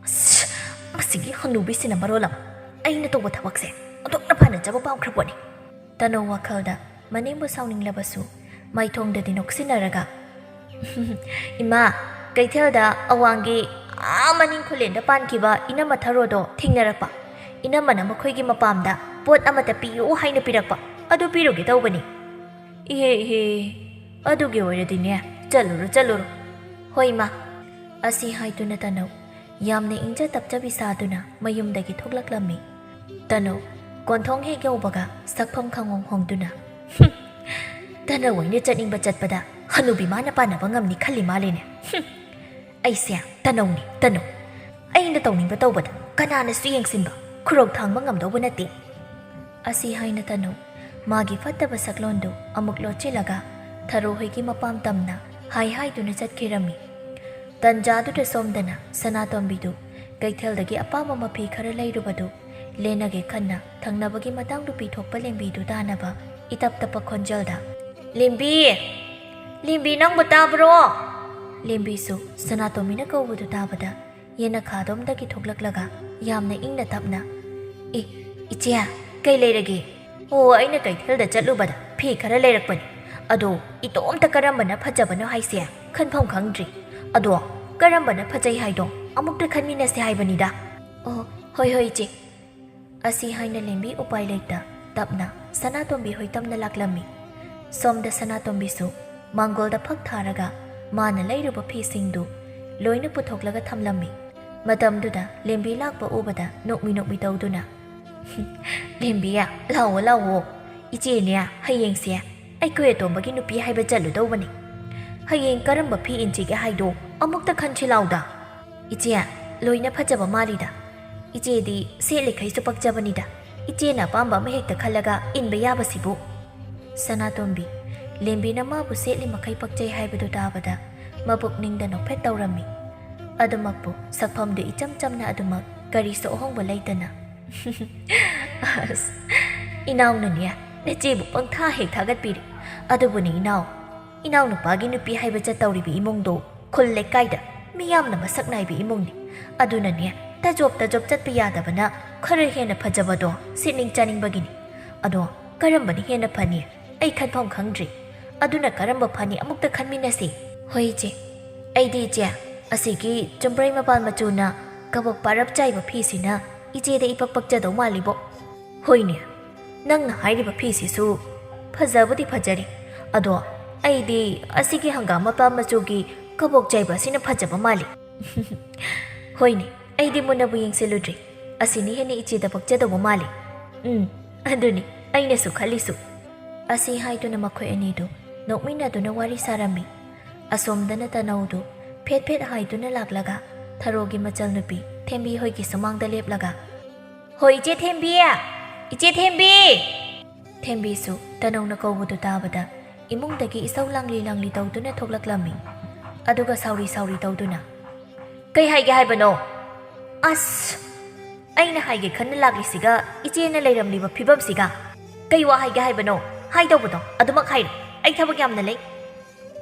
ꯑꯁ ꯃꯁꯤꯒꯤ ꯍꯅꯨꯕꯤꯁꯤꯅ ꯃꯔꯣꯜ ꯑꯃ ꯑꯩꯅ ꯇꯧꯕ ꯊꯕꯛꯁꯦ ꯑꯗꯨꯛꯅ ꯐꯅꯖꯕ ꯄꯥꯝꯈ꯭ꯔꯄꯣꯠꯅꯤ ꯇꯅꯧ ꯋꯥꯈꯜꯗ ꯃꯅꯦꯝꯕꯨ ꯁꯥꯎꯅꯤꯡꯂꯕꯁꯨ ꯃꯥꯏꯊꯣꯡꯗꯗꯤ ꯅꯣꯛꯁꯤꯟꯅꯔꯒ ꯏꯃꯥ ꯀꯩꯊꯦꯜꯗ ꯑꯋꯥꯡꯒꯤ ꯃꯅꯤꯡ ꯈꯨꯂꯦꯟꯗ ꯄꯥꯟꯈꯤꯕ ꯏꯅꯝꯃ ꯊꯔꯣꯗꯣ ꯊꯦꯡꯅꯔꯛꯄ ꯏꯅꯝꯃꯅ ꯃꯈꯣꯏꯒꯤ ꯃꯄꯥꯝꯗ ꯄꯣꯠ ꯑꯃꯠꯇ ꯄꯤꯌꯨ ꯍꯥꯏꯅ ꯄꯤꯔꯛꯄ ꯑꯗꯨ ꯄꯤꯔꯨꯒꯦ ꯇꯧꯕꯅꯤ ꯏꯍꯦ ꯑꯗꯨꯒꯤ ꯑꯣꯏꯔꯗꯤꯅꯦ ꯆꯠꯂꯨꯔꯣ ꯍꯣꯏ ꯏꯃꯥ ꯑꯁꯤ ꯍꯥꯏꯗꯨꯅ ꯇꯅꯧ ꯌꯥꯝꯅ ꯏꯪꯖ ꯇꯞꯆꯕꯤ ꯁꯥꯗꯨꯅ ꯃꯌꯨꯝꯗꯒꯤ ꯊꯣꯛꯂꯛꯂꯝꯃꯤ ꯇꯅꯧ ꯀꯣꯟꯊꯣꯡ ꯍꯦꯛ ꯌꯧꯕꯒ ꯁꯛꯐꯝ ꯈꯪꯍꯣꯡ ꯍꯣꯡꯗꯨꯅ ꯇꯅꯧ ꯑꯣꯏꯅ ꯆꯠꯅꯤꯡꯕ ꯆꯠꯄꯗ ꯍꯅꯨꯕꯤ ꯃꯥꯅ ꯄꯥꯟꯅꯕ ꯉꯝꯅꯤ ꯈꯜꯂꯤ ꯃꯥꯜꯂꯦꯅꯦ ꯑꯩꯁꯦ ꯇꯅꯧꯅꯤ ꯇꯅꯧ ꯑꯩꯅ ꯇꯧꯅꯤꯡꯕ ꯇꯧꯕꯗ ꯀꯅꯥꯅꯁꯨ ꯌꯦꯡꯁꯤꯟꯕ ꯈꯨꯔꯧ ꯊꯥꯡꯕ ꯉꯝꯗꯧꯕ ꯅꯠꯇꯦ ꯑꯁꯤ ꯍꯥꯏꯅ ꯇꯅꯧ ꯃꯥꯒꯤ ꯐꯠꯇꯕ ꯁꯛꯂꯣꯟꯗꯨ ꯑꯃꯨꯛ ꯂꯣꯠꯆꯤꯜꯂꯒ ꯊꯔꯣꯍꯣꯏꯒꯤ ꯃꯄꯥꯝ ꯇꯝꯅ ꯍꯥꯏꯗꯨꯅ ꯆꯠꯈꯤꯔꯝꯃꯤ ꯇꯟꯖꯥꯗꯨꯗ ꯁꯣꯝꯗꯅ ꯁꯅꯥꯇꯣꯝꯕꯤꯗꯨ ꯀꯩꯊꯦꯜꯗꯒꯤ ꯑꯄꯥꯝꯕ ꯃꯐꯤ ꯈꯔ ꯂꯩꯔꯨꯕꯗꯨ ꯂꯦꯟꯅꯒꯦ ꯈꯟꯅ ꯊꯪꯅꯕꯒꯤ ꯃꯇꯥꯡꯗꯨ ꯄꯤꯊꯣꯛꯄ ꯂꯦꯝꯕꯤꯗꯨ ꯇꯥꯅꯕ ꯏꯇꯞ ꯇꯞꯄ ꯈꯣꯟꯖꯦꯜꯗ ꯂꯦꯝꯕꯤ ꯅꯪꯕꯨ ꯇꯥꯕ꯭ꯔꯣ ꯂꯦꯝꯕꯤꯁꯨ ꯁꯅꯥꯇꯣꯝꯕꯤꯅ ꯀꯧꯕꯗꯨ ꯇꯥꯕꯗ ꯌꯦꯅꯈꯥꯗꯣꯝꯗꯒꯤ ꯊꯣꯛꯂꯛꯂꯒ ꯌꯥꯝꯅ ꯏꯪꯅ ꯇꯞꯅ ꯏꯆꯦ ꯀꯩ ꯂꯩꯔꯒꯦ ꯑꯣ ꯑꯩꯅ ꯀꯩꯊꯦꯜꯗ ꯆꯠꯂꯨꯕꯗ ꯐꯤ ꯈꯔ ꯂꯩꯔꯛꯄꯅꯤ ꯑꯗꯣ ꯏꯇꯣꯝꯇ ꯀꯔꯝꯕꯅ ꯐꯖꯕꯅꯣ ꯍꯥꯏꯁꯦ ꯈꯟꯐꯝ ꯈꯪꯗ꯭ꯔꯤ ꯑꯗꯣ ꯀꯔꯝꯕꯅ ꯐꯖꯩ ꯍꯥꯏꯗꯣ ꯑꯃꯨꯛꯇ ꯈꯟꯃꯤꯟꯅꯁꯦ ꯍꯥꯏꯕꯅꯤꯗ ꯑꯣ ꯍꯣꯏ ꯏꯆꯦ ꯑꯁꯤ ꯍꯥꯏꯅ ꯂꯦꯝꯕꯤ ꯎꯄꯥꯏ ꯂꯩꯇ ꯇꯞꯅ ꯁꯅꯥꯇꯣꯝꯕꯤ ꯍꯣꯏ ꯇꯝꯅ ꯂꯥꯛꯂꯝꯃꯤ ꯁꯣꯝꯗ ꯁꯅꯥꯇꯣꯝꯕꯤꯁꯨ ꯃꯥꯡꯒꯣꯜꯗ ꯐꯛ ꯊꯥꯔꯒ ꯃꯥꯅ ꯂꯩꯔꯨꯕ ꯐꯤꯁꯤꯡꯗꯨ ꯂꯣꯏꯅ ꯄꯨꯊꯣꯛꯂꯒ ꯊꯝꯂꯝꯃꯤ ꯃꯇꯝꯗꯨꯗ ꯂꯦꯝꯕꯤ ꯂꯥꯛꯄ ꯎꯕꯗ ꯅꯣꯛꯃꯤ ꯇꯧꯗꯨꯅ ꯂꯦꯝꯕꯤꯌꯥ ꯂꯥꯛꯑꯣ ꯏꯆꯦꯅꯦ ꯍꯌꯦꯡꯁꯦ ꯑꯩꯈꯣꯏ ꯑꯇꯣꯝꯕꯒꯤ ꯅꯨꯄꯤ ꯍꯥꯏꯕ ꯆꯠꯂꯨꯗꯧꯕꯅꯤ ꯍꯌꯦꯡ ꯀꯔꯝꯕ ꯐꯤ ꯏꯟꯁꯤꯒꯦ ꯍꯥꯏꯗꯣ ꯑꯃꯨꯛꯇ ꯈꯟꯁꯤ ꯂꯥꯎꯗ ꯏꯆꯦ ꯂꯣꯏꯅ ꯐꯖꯕ ꯃꯥꯜꯂꯤꯗ ꯏꯆꯦꯗꯤ ꯁꯦꯠꯂꯤꯈꯩꯁꯨ ꯄꯛꯆꯕꯅꯤꯗ ꯏꯆꯦꯅ ꯑꯄꯥꯝꯕ ꯑꯃ ꯍꯦꯛꯇ ꯈꯜꯂꯒ ꯏꯟꯕ ꯌꯥꯕꯁꯤꯕꯨ ꯁꯅꯥꯇꯣꯝꯕꯤ ꯂꯦꯝꯕꯤꯅ ꯃꯥꯕꯨ ꯁꯦꯠꯂꯤ ꯃꯈꯩ ꯄꯛꯆꯩ ꯍꯥꯏꯕꯗꯨ ꯇꯥꯕꯗ ꯃꯄꯨꯛꯅꯤꯡꯗ ꯅꯣꯛꯐꯦꯠ ꯇꯧꯔꯝꯃꯤ ꯑꯗꯨꯃꯛꯄꯨ ꯁꯛꯐꯝꯗꯨ ꯏꯆꯝ ꯆꯝꯅ ꯑꯗꯨꯃꯛ ꯀꯔꯤꯁꯨ ꯑꯍꯣꯡꯕ ꯂꯩꯇꯅ ꯑꯁ ꯏꯅꯥꯎꯅꯅꯦ ꯅꯆꯦꯕꯨ ꯄꯪꯊꯥ ꯍꯦꯛ ꯊꯥꯒꯠꯄꯤꯔꯤ ꯑꯗꯨꯕꯨꯅꯦ ꯏꯅꯥꯎ ꯅꯨꯄꯥꯒꯤ ꯅꯨꯄꯤ ꯍꯥꯏꯕ ꯆꯠꯇꯧꯔꯤꯕ ꯏꯃꯨꯡꯗꯣ ꯈꯨꯜ ꯂꯩꯀꯥꯏꯗ ꯃꯤꯌꯥꯝꯅ ꯃꯁꯛ ナꯏꯕ ꯏꯃꯨꯡꯅꯤ ꯑꯗꯨꯅꯅꯦ ꯇꯖꯣꯞ ꯆꯠꯄ ꯌꯥꯗꯕꯅ ꯈꯔ ꯍꯦꯟꯅ ꯐꯖꯕꯗꯣ ꯁꯤꯠꯅꯤꯡ ꯆꯥꯅꯤꯡꯕꯒꯤꯅꯤ ꯑꯗꯣ ꯀꯔꯝꯕꯅ ꯍꯦꯟꯅ ꯐꯅꯤ ꯑꯩ ꯈꯟꯐꯝ ꯈꯪꯗ꯭ꯔꯤ ꯑꯗꯨꯅ ꯀꯔꯝꯕ ꯐꯅꯤ ꯑꯃꯨꯛꯇ ꯈꯟꯃꯤꯟꯅꯁꯤ ꯍꯣꯏ ꯏꯆꯦ ꯑꯩꯗꯤ ꯏꯆꯦ ꯑꯁꯤꯒꯤ ꯆꯨꯝꯕ꯭ꯔꯩ ꯃꯄꯥꯟ ꯃꯆꯨꯅ ꯀꯕꯛ ꯄꯥꯔꯞ ꯆꯥꯏꯕ ꯐꯤꯁꯤꯅ ꯏꯆꯦꯗ ꯏꯄꯛ ꯄꯛꯆꯗꯧ ꯃꯥꯜꯂꯤꯕꯣ ꯍꯣꯏꯅꯦ ꯅꯪꯅ ꯍꯥꯏꯔꯤꯕ ꯐꯤꯁꯤꯁꯨ ꯐꯖꯕꯨꯗꯤ ꯐꯖꯔꯤ ꯑꯗꯣ ꯑꯩꯗꯤ ꯑꯁꯤꯒꯤ ꯍꯪꯒꯥꯝ ꯃꯄꯥꯟ ꯃꯆꯨꯒꯤ ꯀꯕꯣꯛ ꯆꯥꯏꯕ ꯑꯁꯤꯅ ꯐꯖꯕ ꯃꯥꯜꯂꯤ ꯍꯣꯏꯅꯦ ꯑꯩꯗꯤ ꯃꯨꯟꯅꯕꯨ ꯌꯦꯡꯁꯤꯜꯂꯨꯗ꯭ꯔꯤ ꯑꯁꯤꯅ ꯍꯦꯟꯅ ꯏꯆꯦꯗ ꯄꯛꯆꯗꯧꯕ ꯃꯥꯜꯂꯤ ꯑꯗꯨꯅꯤ ꯑꯩꯅꯁꯨ ꯈꯜꯂꯤꯁꯨ ꯑꯁꯤ ꯍꯥꯏꯗꯨꯅ ꯃꯈꯣꯏ ꯑꯅꯤꯗꯨ ꯅꯣꯛꯃꯤꯟꯅꯗꯨꯅ ꯋꯥꯔꯤ ꯁꯥꯔꯝꯃꯤ ꯑꯁꯣꯝꯗꯅ ꯇꯅꯧꯗꯨ ꯐꯦꯠ ꯍꯥꯏꯗꯨꯅ ꯂꯥꯛꯂꯒ ꯊꯔꯣꯒꯤ ꯃꯆꯜꯅꯨꯄꯤ ꯊꯦꯝꯕꯤ ꯍꯣꯏꯒꯤ ꯁꯨꯃꯥꯡꯗ ꯂꯦꯞꯂꯒ ꯍꯣꯏ ꯏꯆꯦ ꯊꯦꯝꯕꯤ ꯊꯦꯝꯕꯤꯁꯨ ꯇꯅꯧꯅ ꯀꯧꯕꯗꯨ ꯇꯥꯕꯗ ꯏꯃꯨꯡꯗꯒꯤ ꯏꯁꯧ ꯂꯥꯡꯂꯤ ꯇꯧꯗꯨꯅ ꯊꯣꯛꯂꯛꯂꯝꯃꯤ ꯑꯗꯨꯒ ꯁꯥꯎꯔꯤ ꯇꯧꯗꯨꯅ ꯀꯩ ꯍꯥꯏꯒꯦ ꯍꯥꯏꯕꯅꯣ? ꯑꯁ ꯑꯩꯅ ꯍꯥꯏꯒꯦ ꯈꯟꯅ ꯂꯥꯛꯂꯤꯁꯤꯒ ꯏꯆꯦꯅ ꯂꯩꯔꯝꯂꯤꯕ ꯐꯤꯕꯝꯁꯤꯒ ꯀꯩ ꯋꯥ ꯍꯥꯏꯒꯦ ꯍꯥꯏꯕꯅꯣ? ꯍꯥꯏꯗꯧꯕꯗꯣ ꯑꯗꯨꯃꯛ ꯍꯥꯏꯔꯣ. ꯑꯩ ꯊꯕꯛ ꯌꯥꯝꯅ ꯂꯩ.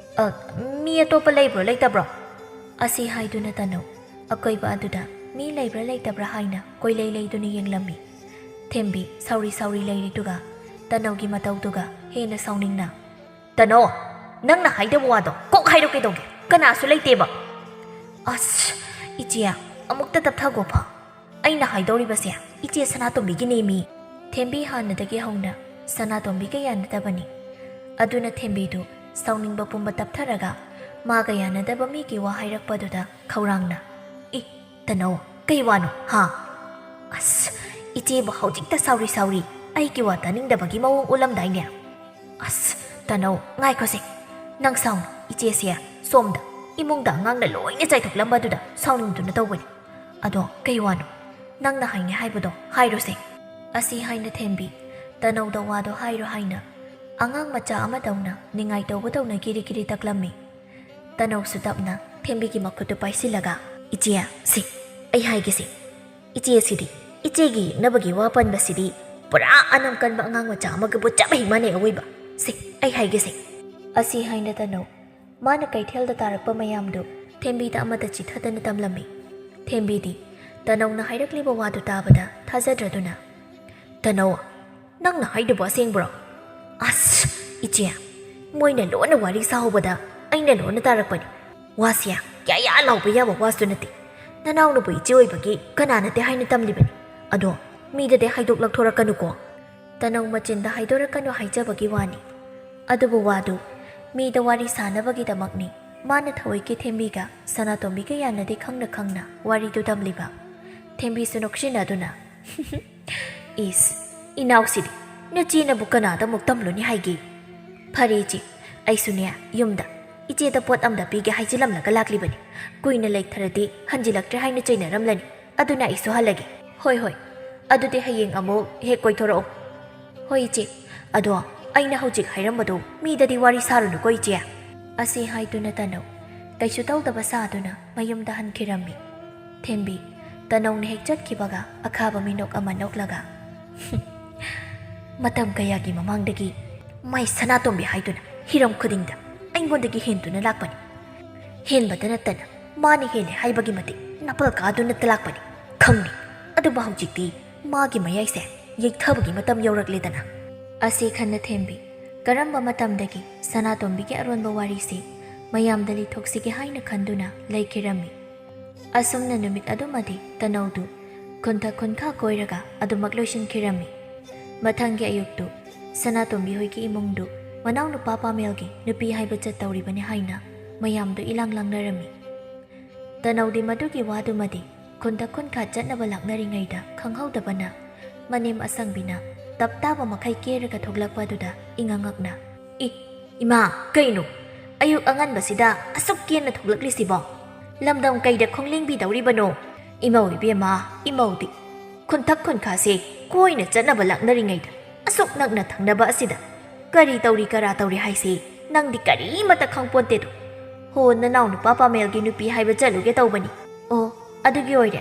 ꯃꯤ ꯑꯇꯣꯞꯄ ꯂꯩꯕ꯭ꯔꯣ ꯂꯩꯇꯕ꯭ꯔꯣ? ꯑꯁꯤ ꯍꯥꯏꯗꯨꯅ ꯇꯅꯧ ꯑꯀꯣꯏꯕ ꯑꯗꯨꯗ ꯃꯤ ꯂꯩꯕ꯭ꯔꯥ ꯂꯩꯇꯕ꯭ꯔꯥ ꯍꯥꯏꯅ ꯀꯣꯏꯂꯩ ꯂꯩꯗꯨꯅ ꯌꯦꯡꯂꯝꯃꯤ. ꯊꯦꯝꯕꯤ ꯁꯥꯎꯔꯤ ꯁꯥꯎꯔꯤ ꯂꯩꯔꯤꯗꯨꯒ ꯇꯅꯧꯒꯤ ꯃꯇꯧꯗꯨꯒ ꯍꯦꯟꯅ ꯁꯥꯎꯅꯤꯡꯅ ꯇꯅꯧ ꯅꯪꯅ ꯍꯥꯏꯗꯕ ꯋꯥꯗꯣ ꯀꯣꯛ ꯍꯥꯏꯔꯣ ꯀꯩꯗꯧꯒꯦ? ꯀꯅꯥꯁꯨ ꯂꯩꯇꯦꯕ. ꯑꯁ ꯏꯆꯦ ꯑꯃꯨꯛꯇ ꯇꯞꯊꯒꯣ ꯐ. ꯑꯩꯅ ꯍꯥꯏꯗꯧꯔꯤꯕꯁꯦ ꯏꯆꯦ ꯁꯅꯥꯇꯣꯝꯕꯤꯒꯤꯅꯦꯃꯤ. ꯊꯦꯝꯕꯤ ꯍꯥꯟꯅꯗꯒꯤ ꯍꯧꯅ ꯁꯅꯥꯇꯣꯝꯕꯤꯒ ꯌꯥꯅꯗꯕꯅꯤ. ꯑꯗꯨꯅ ꯊꯦꯝꯕꯤꯗꯨ ꯁꯥꯎꯅꯤꯡꯕ ꯄꯨꯝꯕ ꯇꯞꯊꯔꯒ ꯃꯥꯒ ꯌꯥꯅꯗꯕ ꯃꯤꯒꯤ ꯋꯥ ꯍꯥꯏꯔꯛꯄꯗꯨꯗ ꯈꯧꯔꯥꯡꯅ ꯇꯅꯧ ꯀꯩ ꯋꯥꯅꯣ ꯍꯥ? ꯑꯁ ꯏꯆꯦꯕꯨ ꯍꯧꯖꯤꯛꯇ ꯁꯥꯎꯔꯤ ꯁꯥꯎꯔꯤ ꯑꯩꯒꯤ ꯋꯥ ꯇꯥꯅꯤꯡꯗꯕꯒꯤ ꯃꯑꯣꯡ ꯎꯠꯂꯝꯗꯥꯏꯅꯦ. ꯑꯁ ꯇꯅꯧ ꯉꯥꯏꯈꯣꯁꯦ. ꯅꯪ ꯁꯥꯎꯅꯨ. ꯏꯆꯦꯁꯦ ꯁꯣꯝꯗ ꯏꯃꯨꯡꯗ ꯑꯉꯥꯡꯅ ꯂꯣꯏꯅ ꯆꯥꯏꯊꯣꯛꯂꯝꯕꯗꯨꯗ ꯁꯥꯎꯅꯤꯡꯗꯨꯅ ꯇꯧꯕꯅꯤ. ꯑꯗꯣ ꯀꯩ ꯋꯥꯅꯣ? ꯅꯪꯅ ꯍꯥꯏꯅꯦ ꯍꯥꯏꯕꯗꯣ ꯍꯥꯏꯔꯣꯁꯦ. ꯑꯁꯤ ꯍꯥꯏꯅ ꯊꯦꯝꯕꯤ ꯇꯅꯧꯗ ꯋꯥꯗꯣ ꯍꯥꯏꯔꯣ ꯍꯥꯏꯅ ꯑꯉꯥꯡ ꯃꯆꯥ ꯑꯃꯗꯧꯅ ꯅꯤꯡꯉꯥꯏ ꯇꯧꯕꯗꯧꯅ ꯀꯤꯔꯤ ꯀꯤꯔꯤ ꯇꯛꯂꯝꯃꯤ. ꯇꯅꯧꯁꯨ ꯇꯞꯅ ꯊꯦꯝꯕꯤꯒꯤ ꯃꯈꯨꯠꯇꯨ ꯄꯥꯏꯁꯤꯜꯂꯒ ꯏꯆꯦ ꯁꯤ ꯑꯩ ꯍꯥꯏꯒꯦꯁꯤ. ꯏꯆꯦꯁꯤꯗꯤ ꯏꯆꯦꯒꯤ ꯌꯦꯛꯅꯕꯒꯤ ꯋꯥ ꯄꯟꯕꯁꯤꯗꯤ ꯄꯨꯔꯥ ꯑꯅꯝ ꯀꯟꯕ ꯑꯉꯥꯡ ꯃꯆꯥ ꯑꯃꯒꯕꯨ ꯆꯞ ꯍꯦꯛ ꯃꯥꯟꯅꯩ ꯑꯋꯣꯏꯕ. ꯁꯤ ꯑꯩ ꯍꯥꯏꯒꯦꯁꯤ. ꯑꯁꯤ ꯍꯥꯏꯅ ꯇꯅꯧ ꯃꯥꯅ ꯀꯩꯊꯦꯜꯗ ꯇꯥꯔꯛꯄ ꯃꯌꯥꯝꯗꯨ ꯊꯦꯝꯕꯤꯗ ꯑꯃꯗ ꯆꯤꯊꯗꯅ ꯇꯝꯂꯝꯃꯤ. ꯊꯦꯝꯕꯤꯗꯤ ꯇꯅꯧꯅ ꯍꯥꯏꯔꯛꯂꯤꯕ ꯋꯥꯗꯨ ꯇꯥꯕꯗ ꯊꯥꯖꯗ꯭ꯔꯗꯨꯅ ꯇꯅꯧ ꯅꯪꯅ ꯍꯥꯏꯗꯨꯕ ꯑꯁꯦꯡꯕ꯭ꯔꯣ? ꯑꯁ ꯏꯆꯦ ꯃꯣꯏꯅ ꯂꯣꯟꯅ ꯋꯥꯔꯤ ꯁꯥꯍꯧꯕꯗ ꯑꯩꯅ ꯂꯣꯟꯅ ꯇꯥꯔꯛꯄꯅꯤ. ꯋꯥꯁꯦ ꯀꯌꯥ ꯂꯥꯎꯕ ꯌꯥꯕ ꯋꯥꯁꯨ ꯅꯠꯇꯦ. ꯅꯅꯥꯎꯅꯕꯨ ꯏꯆꯦ ꯑꯣꯏꯕꯒꯤ ꯀꯅꯥ ꯅꯠꯇꯦ ꯍꯥꯏꯅ ꯇꯝꯂꯤꯕꯅꯤ. ꯑꯗꯣ ꯃꯤꯗꯗꯤ ꯍꯥꯏꯗꯣꯛꯂꯛꯊꯣꯔꯛꯀꯅꯨꯀꯣ. ꯇꯅꯧ ꯃꯆꯤꯟꯗ ꯍꯥꯏꯗꯣꯔꯛꯀꯅꯨ ꯍꯥꯏꯖꯕꯒꯤ ꯋꯥꯅꯤ. ꯑꯗꯨꯕꯨ ꯋꯥꯗꯨ ꯃꯤꯗ ꯋꯥꯔꯤ ꯁꯥꯅꯕꯒꯤꯗꯃꯛꯅꯤ ꯃꯥꯅ ꯊꯑꯣꯏꯀꯤ ꯊꯦꯝꯕꯤꯒ ꯁꯅꯥꯇꯣꯝꯕꯤꯒ ꯌꯥꯅꯗꯦ ꯈꯪꯅ ꯈꯪꯅ ꯋꯥꯔꯤꯗꯨ ꯇꯝꯂꯤꯕ. ꯊꯦꯝꯕꯤꯁꯨ ꯅꯣꯛꯁꯤꯟꯅꯗꯨꯅ ꯏꯁ ꯏꯅꯥꯎꯁꯤꯗꯤ ꯅꯆꯦꯅꯕꯨ ꯀꯅꯥꯗ ꯑꯃꯨꯛ ꯇꯝꯂꯨꯅꯤ ꯍꯥꯏꯒꯦ? ꯐꯔꯦ ꯏꯆꯦ ꯑꯩꯁꯨꯅꯦ ꯌꯨꯝꯗ ꯏꯆꯦꯗ ꯄꯣꯠ ꯑꯃꯗ ꯄꯤꯒꯦ ꯍꯥꯏꯖꯤꯜꯂꯝꯂꯒ ꯂꯥꯛꯂꯤꯕꯅꯤ. ꯀꯨꯏꯅ ꯂꯩꯊꯔꯗꯤ ꯍꯟꯖꯤꯜꯂꯛꯇ꯭ꯔꯦ ꯍꯥꯏꯅ ꯆꯩꯅꯔꯝꯂꯅꯤ. ꯑꯗꯨꯅ ꯑꯩꯁꯨ ꯍꯜꯂꯒꯦ. ꯍꯣꯏ ꯍꯣꯏ ꯑꯗꯨꯗꯤ ꯍꯌꯦꯡ ꯑꯃꯨꯛ ꯍꯦꯛ ꯀꯣꯏꯊꯣꯔꯛꯑꯣ. ꯍꯣꯏ ꯏꯆꯦ. ꯑꯗꯣ ꯑꯩꯅ ꯍꯧꯖꯤꯛ ꯍꯥꯏꯔꯝꯕꯗꯣ ꯃꯤꯗꯗꯤ ꯋꯥꯔꯤ ꯁꯥꯔꯨꯅꯨꯀꯣ ꯏꯆꯦ. ꯑꯁꯤ ꯍꯥꯏꯗꯨꯅ ꯇꯅꯧ ꯀꯩꯁꯨ ꯇꯧꯗꯕ ꯁꯥꯗꯨꯅ ꯃꯌꯨꯝꯗ ꯍꯟꯈꯤꯔꯝꯃꯤ. ꯊꯦꯝꯕꯤ ꯇꯅꯧꯅ ꯍꯦꯛ ꯆꯠꯈꯤꯕꯒ ꯑꯈꯥꯕ ꯃꯤꯅꯣꯛ ꯑꯃ ꯅꯣꯛꯂꯒ ꯃꯇꯝ ꯀꯌꯥꯒꯤ ꯃꯃꯥꯡꯗꯒꯤ ꯃꯥꯏ ꯁꯅꯥꯇꯣꯝꯕꯤ ꯍꯥꯏꯗꯨꯅ ꯍꯤꯔꯝ ꯈꯨꯗꯤꯡꯗ ꯑꯩꯉꯣꯟꯗꯒꯤ ꯍꯦꯟꯗꯨꯅ ꯂꯥꯛꯄꯅꯤ. ꯍꯦꯟꯕꯇ ꯅꯠꯇꯅ ꯃꯥꯅ ꯍꯦꯜꯂꯦ ꯍꯥꯏꯕꯒꯤ ꯃꯇꯤꯛ ꯅꯥꯄꯜ ꯀꯥꯗꯨꯅꯇ ꯂꯥꯛꯄꯅꯤ ꯈꯪꯅꯤ. ꯑꯗꯨꯕꯨ ꯍꯧꯖꯤꯛꯇꯤ ꯃꯥꯒꯤ ꯃꯌꯥꯏꯁꯦ ꯌꯩꯊꯕꯒꯤ ꯃꯇꯝ ꯌꯧꯔꯛꯂꯦꯗꯅ. ꯑꯁꯤ ꯈꯟꯅ ꯊꯦꯝꯕꯤ ꯀꯔꯝꯕ ꯃꯇꯝꯗꯒꯤ ꯁꯅꯥꯇꯣꯝꯕꯤꯒꯤ ꯑꯔꯣꯟꯕ ꯋꯥꯔꯤꯁꯤ ꯃꯌꯥꯝꯗ ꯂꯤꯊꯣꯛꯁꯤꯒꯦ ꯍꯥꯏꯅ ꯈꯟꯗꯨꯅ ꯂꯩꯈꯤꯔꯝꯃꯤ. ꯑꯁꯨꯝꯅ ꯅꯨꯃꯤꯠ ꯑꯗꯨꯃꯗꯤ ꯇꯅꯧꯗꯨ ꯈꯨꯟꯊꯛ ꯈꯨꯟꯈꯥ ꯀꯣꯏꯔꯒ ꯑꯗꯨꯃꯛ ꯂꯣꯏꯁꯤꯟꯈꯤꯔꯝꯃꯤ. ꯃꯊꯪꯒꯤ ꯑꯌꯨꯛꯇꯨ ꯁꯅꯥꯇꯣꯝꯕꯤ ꯍꯣꯏꯒꯤ ꯏꯃꯨꯡꯗꯨ ꯃꯅꯥꯎꯅꯨꯄꯥ ꯄꯥꯃꯦꯜꯒꯤ ꯅꯨꯄꯤ ꯍꯥꯏꯕ ꯆꯠꯇꯧꯔꯤꯕꯅꯤ ꯍꯥꯏꯅ ꯃꯌꯥꯝꯗꯨ ꯏꯂꯥꯡ ꯂꯥꯡꯅꯔꯝꯃꯤ. ꯇꯅꯧꯗꯤ ꯃꯗꯨꯒꯤ ꯋꯥꯗꯨꯃꯗꯤ ꯈꯨꯟꯊꯛ ꯈꯨꯟꯈꯥ ꯆꯠꯅꯕ ꯂꯥꯛꯅꯔꯤꯉꯩꯗ ꯈꯪꯍꯧꯗꯕꯅ ꯃꯅꯦꯝ ꯑꯁꯪꯕꯤꯅ ꯇꯞ ꯇꯥꯕ ꯃꯈꯩ ꯀꯦꯔꯒ ꯊꯣꯛꯂꯛꯄꯗꯨꯗ ꯏꯉꯛꯉꯛꯅ ꯏꯃꯥ ꯀꯩꯅꯣ ꯑꯌꯨꯛ ꯑꯉꯟꯕꯁꯤꯗ ꯑꯁꯨꯛ ꯀꯦꯅ ꯊꯣꯛꯂꯛꯂꯤꯁꯤꯕꯣ? ꯂꯝꯗꯝ ꯀꯩꯗ ꯈꯣꯡꯂꯦꯡꯕꯤꯗꯧꯔꯤꯕꯅꯣ? ꯏꯃꯧ ꯏꯕꯦꯝꯃ ꯏꯃꯧꯗꯤ ꯈꯨꯟꯊꯛ ꯈꯨꯟꯈꯥꯁꯦ ꯀꯣꯏꯅ ꯆꯠꯅꯕ ꯂꯥꯛꯅꯔꯤꯉꯩꯗ ꯑꯁꯨꯛ ꯅꯛꯅ ꯊꯪꯅꯕ ꯑꯁꯤꯗ ꯀꯔꯤ ꯇꯧꯔꯤ ꯀꯔꯥ ꯇꯧꯔꯤ ꯍꯥꯏꯁꯤ ꯅꯪꯗꯤ ꯀꯔꯤꯃꯠꯇ ꯈꯪꯄꯣꯟꯇꯦꯗꯣ. ꯍꯣ ꯅꯅꯥꯎ ꯅꯨꯄꯥ ꯄꯥꯃꯦꯜꯒꯤ ꯅꯨꯄꯤ ꯍꯥꯏꯕ ꯆꯠꯂꯨꯒꯦ ꯇꯧꯕꯅꯤ. ꯑꯣ ꯑꯗꯨꯒꯤ ꯑꯣꯏꯔꯦ.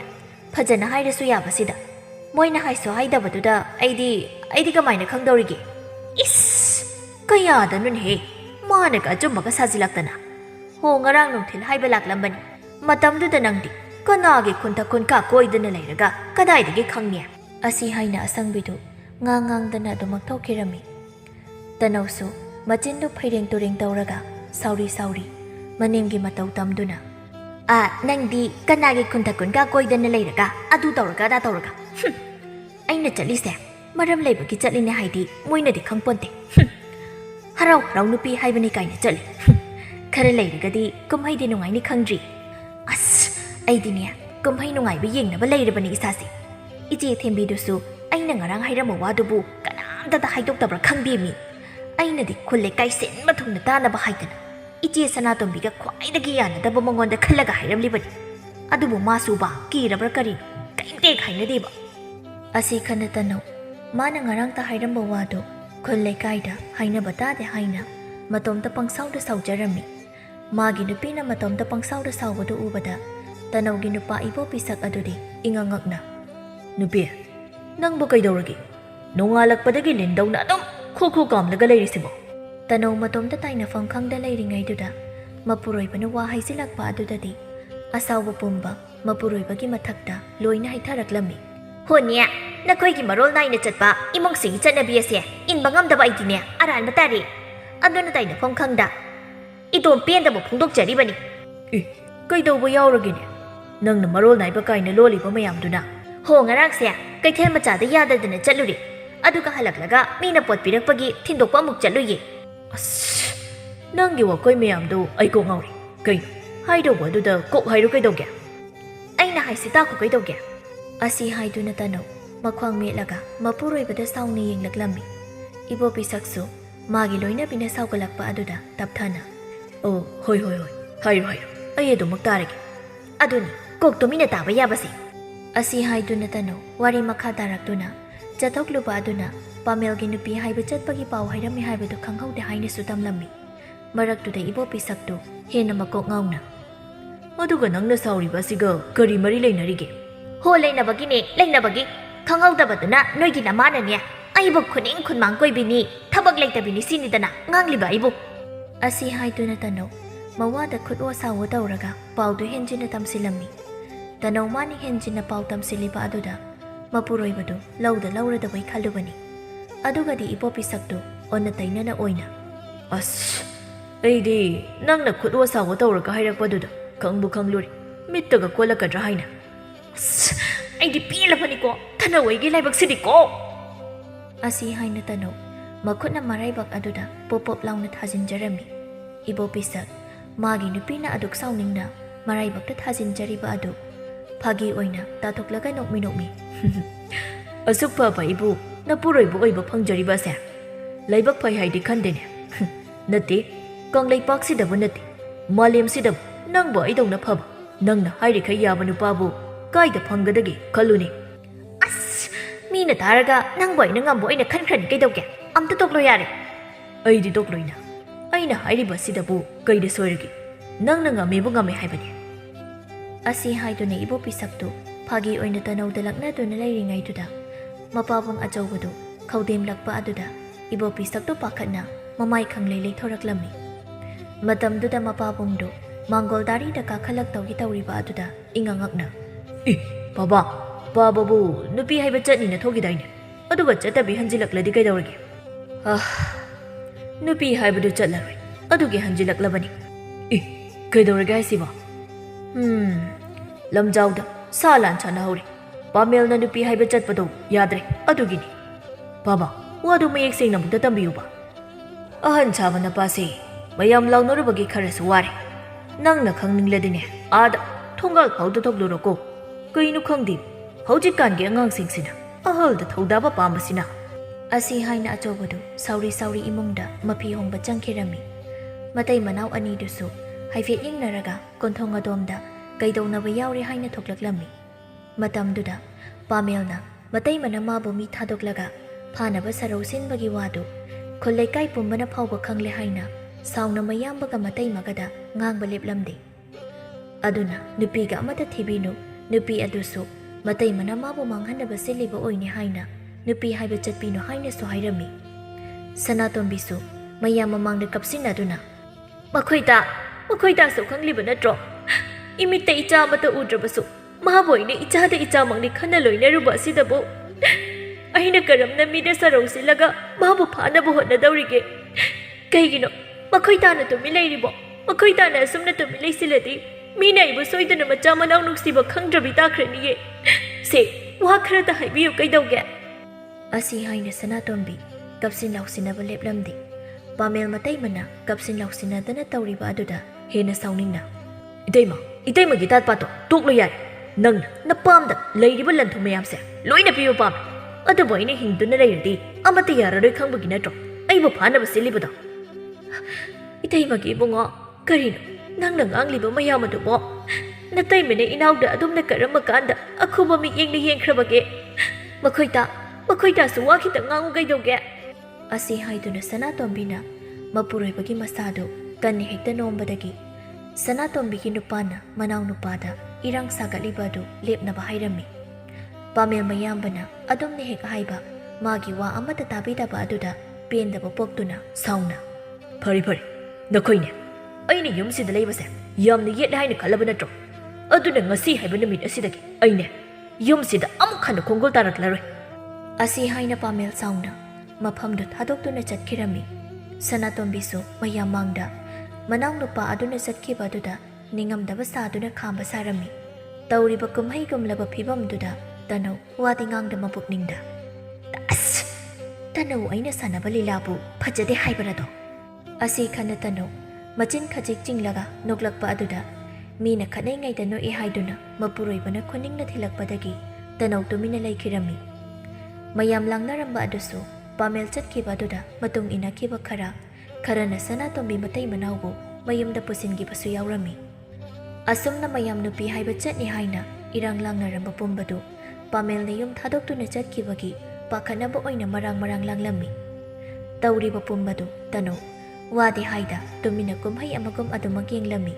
ꯐꯖꯅ ꯍꯥꯏꯔꯁꯨ ꯌꯥꯕꯁꯤꯗ ꯃꯣꯏꯅ ꯍꯥꯏꯁꯨ ꯍꯥꯏꯗꯕꯗꯨꯗ ꯑꯩꯗꯤ ꯀꯃꯥꯏꯅ ꯈꯪꯗꯧꯔꯤꯒꯦ? ꯏꯁ ꯀꯌꯥꯗꯅꯣꯅꯦꯍꯦ ꯃꯥꯅꯒ ꯑꯆꯨꯝꯕꯒ ꯁꯥꯖꯤꯜꯂꯛꯇꯅ. ꯍꯣ ꯉꯔꯥꯡ ꯅꯨꯡꯊꯤꯜ ꯍꯥꯏꯕ ꯂꯥꯛꯂꯝꯕꯅꯤ. ꯃꯇꯝꯗꯨꯗ ꯅꯪꯗꯤ ꯀꯅꯥꯒꯤ ꯈꯨꯟꯊꯛ ꯈꯨꯟꯈꯥ ꯀꯣꯏꯗꯅ ꯂꯩꯔꯒ ꯀꯗꯥꯏꯗꯒꯤ ꯈꯪꯅꯤ? ꯑꯁꯤ ꯍꯥꯏꯅ ꯑꯁꯪꯕꯤꯗꯨ ꯉꯥꯡꯗꯅ ꯑꯗꯨꯃꯛ ꯊꯣꯛꯈꯤꯔꯝꯃꯤ. ꯇꯅꯧꯁꯨ ꯃꯆꯤꯟꯗꯨ ꯐꯩꯔꯦꯡ ꯇꯨꯔꯦꯡ ꯇꯧꯔꯒ ꯁꯥꯎꯔꯤ ꯃꯅꯦꯝꯒꯤ ꯃꯇꯧ ꯇꯝꯗꯨꯅ ꯅꯪꯗꯤ ꯀꯅꯥꯒꯤ ꯈꯨꯟꯊꯛ ꯈꯨꯟꯈꯥ ꯀꯣꯏꯗꯅ ꯂꯩꯔꯒ ꯑꯗꯨ ꯇꯧꯔꯒ ꯑꯗꯥ ꯇꯧꯔꯒ ꯑꯩꯅ ꯆꯠꯂꯤꯁꯦ ꯃꯔꯝ ꯂꯩꯕꯒꯤ ꯆꯠꯂꯤꯅꯦ ꯍꯥꯏꯗꯤ ꯃꯣꯏꯅꯗꯤ ꯈꯪꯄꯣꯟꯇꯦ. ꯍꯔꯥꯎ ꯍꯔꯥꯎ ꯅꯨꯄꯤ ꯍꯥꯏꯕꯅꯤ ꯀꯥꯏꯅ ꯆꯠꯂꯤ. ꯈꯔ ꯂꯩꯔꯒꯗꯤ ꯀꯨꯝꯍꯩꯗꯤ ꯅꯨꯡꯉꯥꯏꯅꯤ ꯈꯪꯗ꯭ꯔꯤ. ꯑꯁ ꯑꯩꯗꯤꯅꯦ ꯀꯨꯝꯍꯩ ꯅꯨꯡꯉꯥꯏꯕ ꯌꯦꯡꯅꯕ ꯂꯩꯔꯕꯅꯤ ꯏꯁꯥꯁꯦ. ꯏꯆꯦ ꯊꯦꯝꯕꯤꯗꯨꯁꯨ ꯑꯩꯅ ꯉꯔꯥꯡ ꯍꯥꯏꯔꯝꯕ ꯋꯥꯗꯨꯕꯨ ꯀꯅꯥꯝꯇꯗ ꯍꯥꯏꯗꯣꯛꯇꯕ꯭ꯔꯥ ꯈꯪꯗꯦꯃꯤ. ꯑꯩꯅꯗꯤ ꯈꯨꯜꯂꯦ ꯀꯥꯏꯁꯤꯟꯕ ꯊꯨꯡꯅ ꯇꯥꯅꯕ ꯍꯥꯏꯗꯅ ꯏꯆꯦ ꯁꯅꯥꯇꯣꯝꯕꯤꯒ ꯈ꯭ꯋꯥꯏꯗꯒꯤ ꯌꯥꯅꯗꯕ ꯃꯉꯣꯟꯗ ꯈꯜꯂꯒ ꯍꯥꯏꯔꯝꯂꯤꯕꯅꯤ. ꯑꯗꯨꯕꯨ ꯃꯥꯁꯨꯕ ꯀꯤꯔꯕ꯭ꯔꯥ ꯀꯔꯤꯅꯣ ꯀꯩꯝꯇ ꯍꯦꯛ ꯍꯥꯏꯅꯗꯦꯕ. ꯑꯁꯤ ꯈꯟꯅ ꯇꯅꯧ ꯃꯥꯅ ꯉꯔꯥꯡꯇ ꯍꯥꯏꯔꯝꯕ ꯋꯥꯗꯨ ꯈꯨꯜ ꯂꯩꯀꯥꯏꯗ ꯍꯥꯏꯅꯕ ꯇꯥꯗꯦ ꯍꯥꯏꯅ ꯃꯇꯣꯝꯇ ꯄꯪꯁꯥꯎꯗ ꯁꯥꯎꯖꯔꯝꯃꯤ. ꯃꯥꯒꯤ ꯅꯨꯄꯤꯅ ꯃꯇꯣꯝꯇ ꯄꯪꯁꯥꯎꯗ ꯁꯥꯎꯕꯗꯨ ꯎꯕꯗ Tanawgi nupa ibopisak adudi ingangakna. Nupi, nangbu kaydawragi? Nongalakpadagi lindawna adum khu kamlaga layrisibo. Tanaw matomda tayna Phaklangda layringayduda mapuroybana wahaysilakpa adudadi asawa pumba mapuroybagi mathakta loyna haitharaklammi. Honya, nakoygi marol naina chatpa imongsingi chanabi ase inba ngamdaba aidine aranba tari. Aduna tayna Phaklangda itom pendaba phungdokjaribani. Kaydawba yawragine? Nangna marol naiba kaina loliba mayamduna. Ho ngarangse kaithel machada yadadana chatluri. Aduga halaklaga mina pot pirakpagi thindokpa amuk chatluye. As nangi wakoi mayamdo ai ko ngawri. Kaino haidawba aduda kok hairu kaydawge? Aina haisita ko kaydawge? Asi haiduna tanaw makhwang metlaga mapuroybada sawna yenglaklammi. Ibopisaksu magi loina bina sawgalakpa aduda tapthana. Oh hoi hairu ai adumak tarage. Aduni kokto mina taba yabasi. Asi haiduna tanaw wari makha darakduna chathokluba aduna pamelgi nupi haiba chatpagi paw hairami haibadu khanghaude hainasu tamlammi. Maraktuda ibopisaktu hena makok ngawna. Aduga nangna sawriba siga kari mari lainarige? Ho lainabagine lainabagi khanghautabaduna noigi namanane aibu khuning khunmang koibini thabak laitabini sinidana ngangliba aibu. Asi haiduna tanaw mawada khutwa sawo tawraga pawdu henjina tamsilammi. Tanaw mani henjina paw tamsiliba aduda mapuroybadu lawda lawradabai khalubani. Adugadi ibopisaktu onna tainana oina. As aidi nangna khutwa sawo tawraga hairakpaduda khangbu khangluri mittaga kolakadra haina. Aidi pilapaniko tanawaigi laibaksidiko. Asi haina tanaw makhutna maraibak aduda popop launa thajinjarami. Ibopisak magi nupina aduk sawningna maraibakta thajinjariba adu phagi oina tathoklaga nokmi. Asuk papa ibu napuroibu oiba phangjariba se laibak phai haidi khandene. Nati kanglaipak sidabu nati malem sidabu nangba idongna phaba nangna hairi khai yaba nupabu kaida phanggadagi khalluni. As mina taraga nangba ina ngambo ina khankhran kaidawge amta toklo yare. Aidi tokloina aina hairiba sidabu kaida soiragi nangna ngamebu ngame haibani. Asi haiduna ibopisaktu phagi oina tanawda laknaduna layringayduda mapabong achawbadu khawdemlakpa aduda ibopisaktu pakhatna mamai khanglei leithoraklammi. Matamduda mapabongdo mangoldari da kakhalak tawgi tawriba aduda ingangakna. Bababu nupi haiba chatnina thogidaine aduga chatabi hanjilakladi kaidawrage? Nupi haibadu chatlaroi adugi hanjilaklabani. Kaidawrage haisiba? Lamjawda salan chana hori pamelna nupi haiba chatpado yadre adugini. Baba wadu mayek sengna mukta tambiyuba. Ahan chaba napase mayam lawnarubagi kharasu ware. Nangna khangningladine ada thongal phawda thokluroko kainu khangdi haujikangi angangsingsinna ahalda thodaba pambasina. Asi haina achobadu sauri imungda mapi hongba changkhirami. Matai manaw anidusu haifet yingnaraga konthong adomda kaidonaba yawre haina thoklaklammi. Matamduda pamelna matai manamabu mi thadoklaga phanaba sarau sinbagi wadu khollaikai pumbana phawba khangle haina sauna mayambaga matai magada ngangba leplamde. Aduna nupiga amata thibinu nupi adusu matai manamabu manghanaba siliba oine haina nupi haiba chatpino haina so hairami. Sanatombisu mayam mamangda kapsinaduna makhoi su khangliba natro imitta icha mata udrabasu mahaboine ichada icha mangni khana loinaruba sidabu aina karamna mida sarau silaga mahabu phanabu hotnadawrige kaigino makhoi tana tumi leiribo makhoi tana asumna tumi leisiladi mina ibu soidana macha manaw nuksiba khangdrabi takraniye se wa kharata haibiyu kaidawge? Asi haina sanatombi kapsin lausinaba leplamdi. Pamel matai mana kapsin lausinadana tawriba aduda hena sawningna. Itaima gitat pato toklo yai nangna napamda leiriba lanthu mayamse loina piba pam adubo ina hingduna leirdi amata yararoi khangbagi natro aibu phanaba silibado. Itaimagi bungo karino nangna ngangliba mayam adubo nataimane inawda adumna karama kanda akhuba mi yengna yengkhrabage makhoi su wakita ngangu kaidawge? Asi haiduna sanatombina mapuroibagi masado kanni hekta nombadagi sanatombigi nupana manaw nupada irang sagatliba adu lepnaba hairami. Pamel mayambana adumni hek haiba magi wa amata tabidaba aduda pendaba poktuna sauna. Phari phari nakoine aine yumsida leibase yamna yet haina khalaba natro aduna ngasi haiba numit asidagi aine yumsida amuk khana khongol taraklaroi. Asi haina Pamel sauna mafamdu thadokduna chatkirami. Sanatombisu mayamangda manang nupa aduna chatkiba aduda ningamdaba saduna khamba sarami. Tauriba kumhai gumlaba phibamduda tanau wadingangda mapukningda. As tanau aina sanaba lilabu phajade haibarado. Asi khana tanau machin khajik chinglaga noklakpa aduda mina khanai ngaida no e haiduna mapuroibana khoningna thilakpadagi tanau tumina laikhirami. Mayam langnaramba adusu Pamel chatkiba aduda matung inakiba kharana Sanatombi matai manaubu mayumda pusingibasu yaurami. Asumna mayam nupi haiba chatni haina irang langnaramba pumbadu Pamel na yum thadokduna chatkibagi pakhanaba oina marang langlami. Tauriba pumbadu tano wadi haida tumina kumhai amagum aduma yenglami.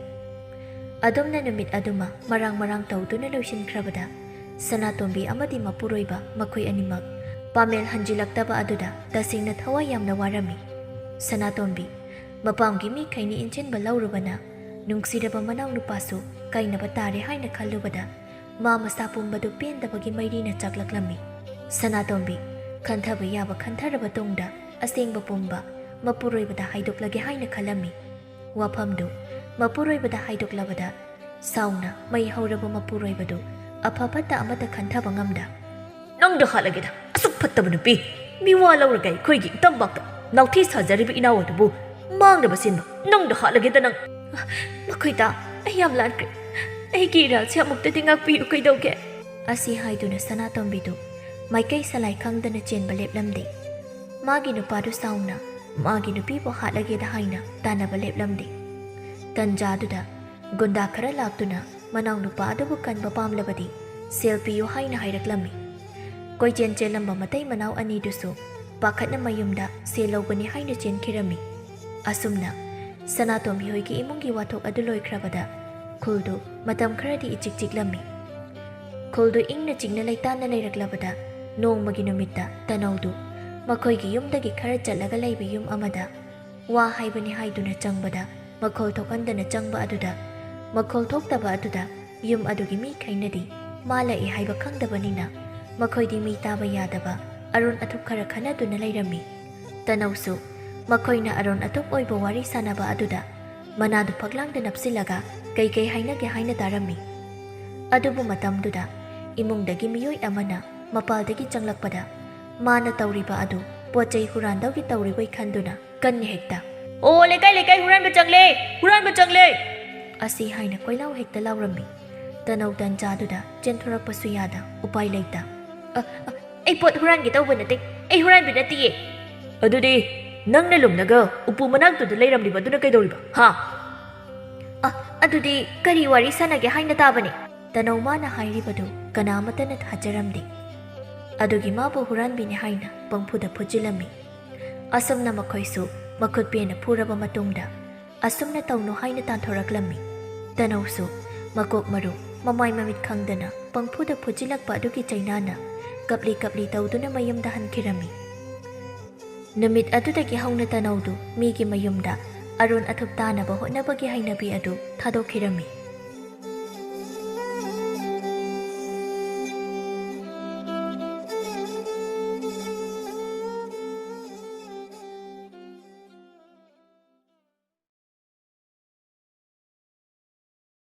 Adumna numit aduma marang tauduna loisinkrabada Sanatombi amadi mapuroiba makhoi animak Pamel hanjilaktaba aduda tasingna thawai yamna warami. Sanatombi mapamgi mi khaini inchenba laurubana nungsiraba manau nupasu kainaba tare haina khallubada ma masa pumbadu pendabagi mairina chaklaklami. Sanatombi khanthaba yaba khantharaba tongda asengba pumba mapuroibada haidoklage haina khalami. Wafamdu mapuroibada haidoklabada sauna mai hauraba mapuroibadu afafata amata khanthaba ngamda. Nangda halageda asuk phattaba nupi miwa lauragai khoigi tambakta nauthi sajariba inawadubu mangnaba sinba nangda halageda nang Makoida ayam lankre aigi ralse amukta tingakpiu kaidauge. Asi haiduna Sanatombidu maikai salai khangdana chenba leplamde. Magi nupadu sauna magi nupibo halageda haina tanaba leplamde. Tanjaduda gunda khara laktuna manau nupa adubu kanba pamlabadi selpiyu haina hairaklammi. Koichen chelamba matai manau ani dusu pakhatna mayumda selobani haina chenkhirami. Asumna Sanatombi hoigi imungi wathok adu loikrabada khuldu matam kharadi ichiklammi. Khuldu ingna chingna laitana leiraklabada nongmagi numitta tanaudu makhoigi yumdagi khara chatlaga leiba yum amada wa haibani haiduna changbada makhol thokandana changba aduda makhol thoktaba aduda yum adugi mi khainadi mala e haiba khangdabanina makhoidi mi taba yadaba arun athuk khara khanaduna leirami. Tanausu makhoina aron athuk oiba wari sanaba aduda manadu Phaklangda napsilaga kai hainage haina tarami. Adubu matamduda imungdagi miyoi amana mapaldagi changlakpada mana tauriba adu pochai hurandaugi tauriboi khanduna kanni hekta o lekai huranba changle asi haina koilau hekta laurami. Tanau danjaduda chenthorappasu yada upai leita. ai pot hurangi tauba nate ai huranbi natiye adudi nangna lumnaga upu manaktuda leiramliba aduna kaidoriba ha adudi kari wari sanage haina tabani. Tanau mana hairibadu kanamatana thajaramdi. Adugi mabu huranbini haina pangphuda phujilami. Asumna makhoisu makhutpena phuraba matungda asumna tauno haina tanthoraklami. Tanausu makok maru mamai mamit khangdana pangphuda phujilakpa adugi chainana kapli tauduna mayumda hankhirami. Numit adudagi hauna tanaudu migi mayumda arun athuk tanaba hotnabagi hainabi adu thadokhirami.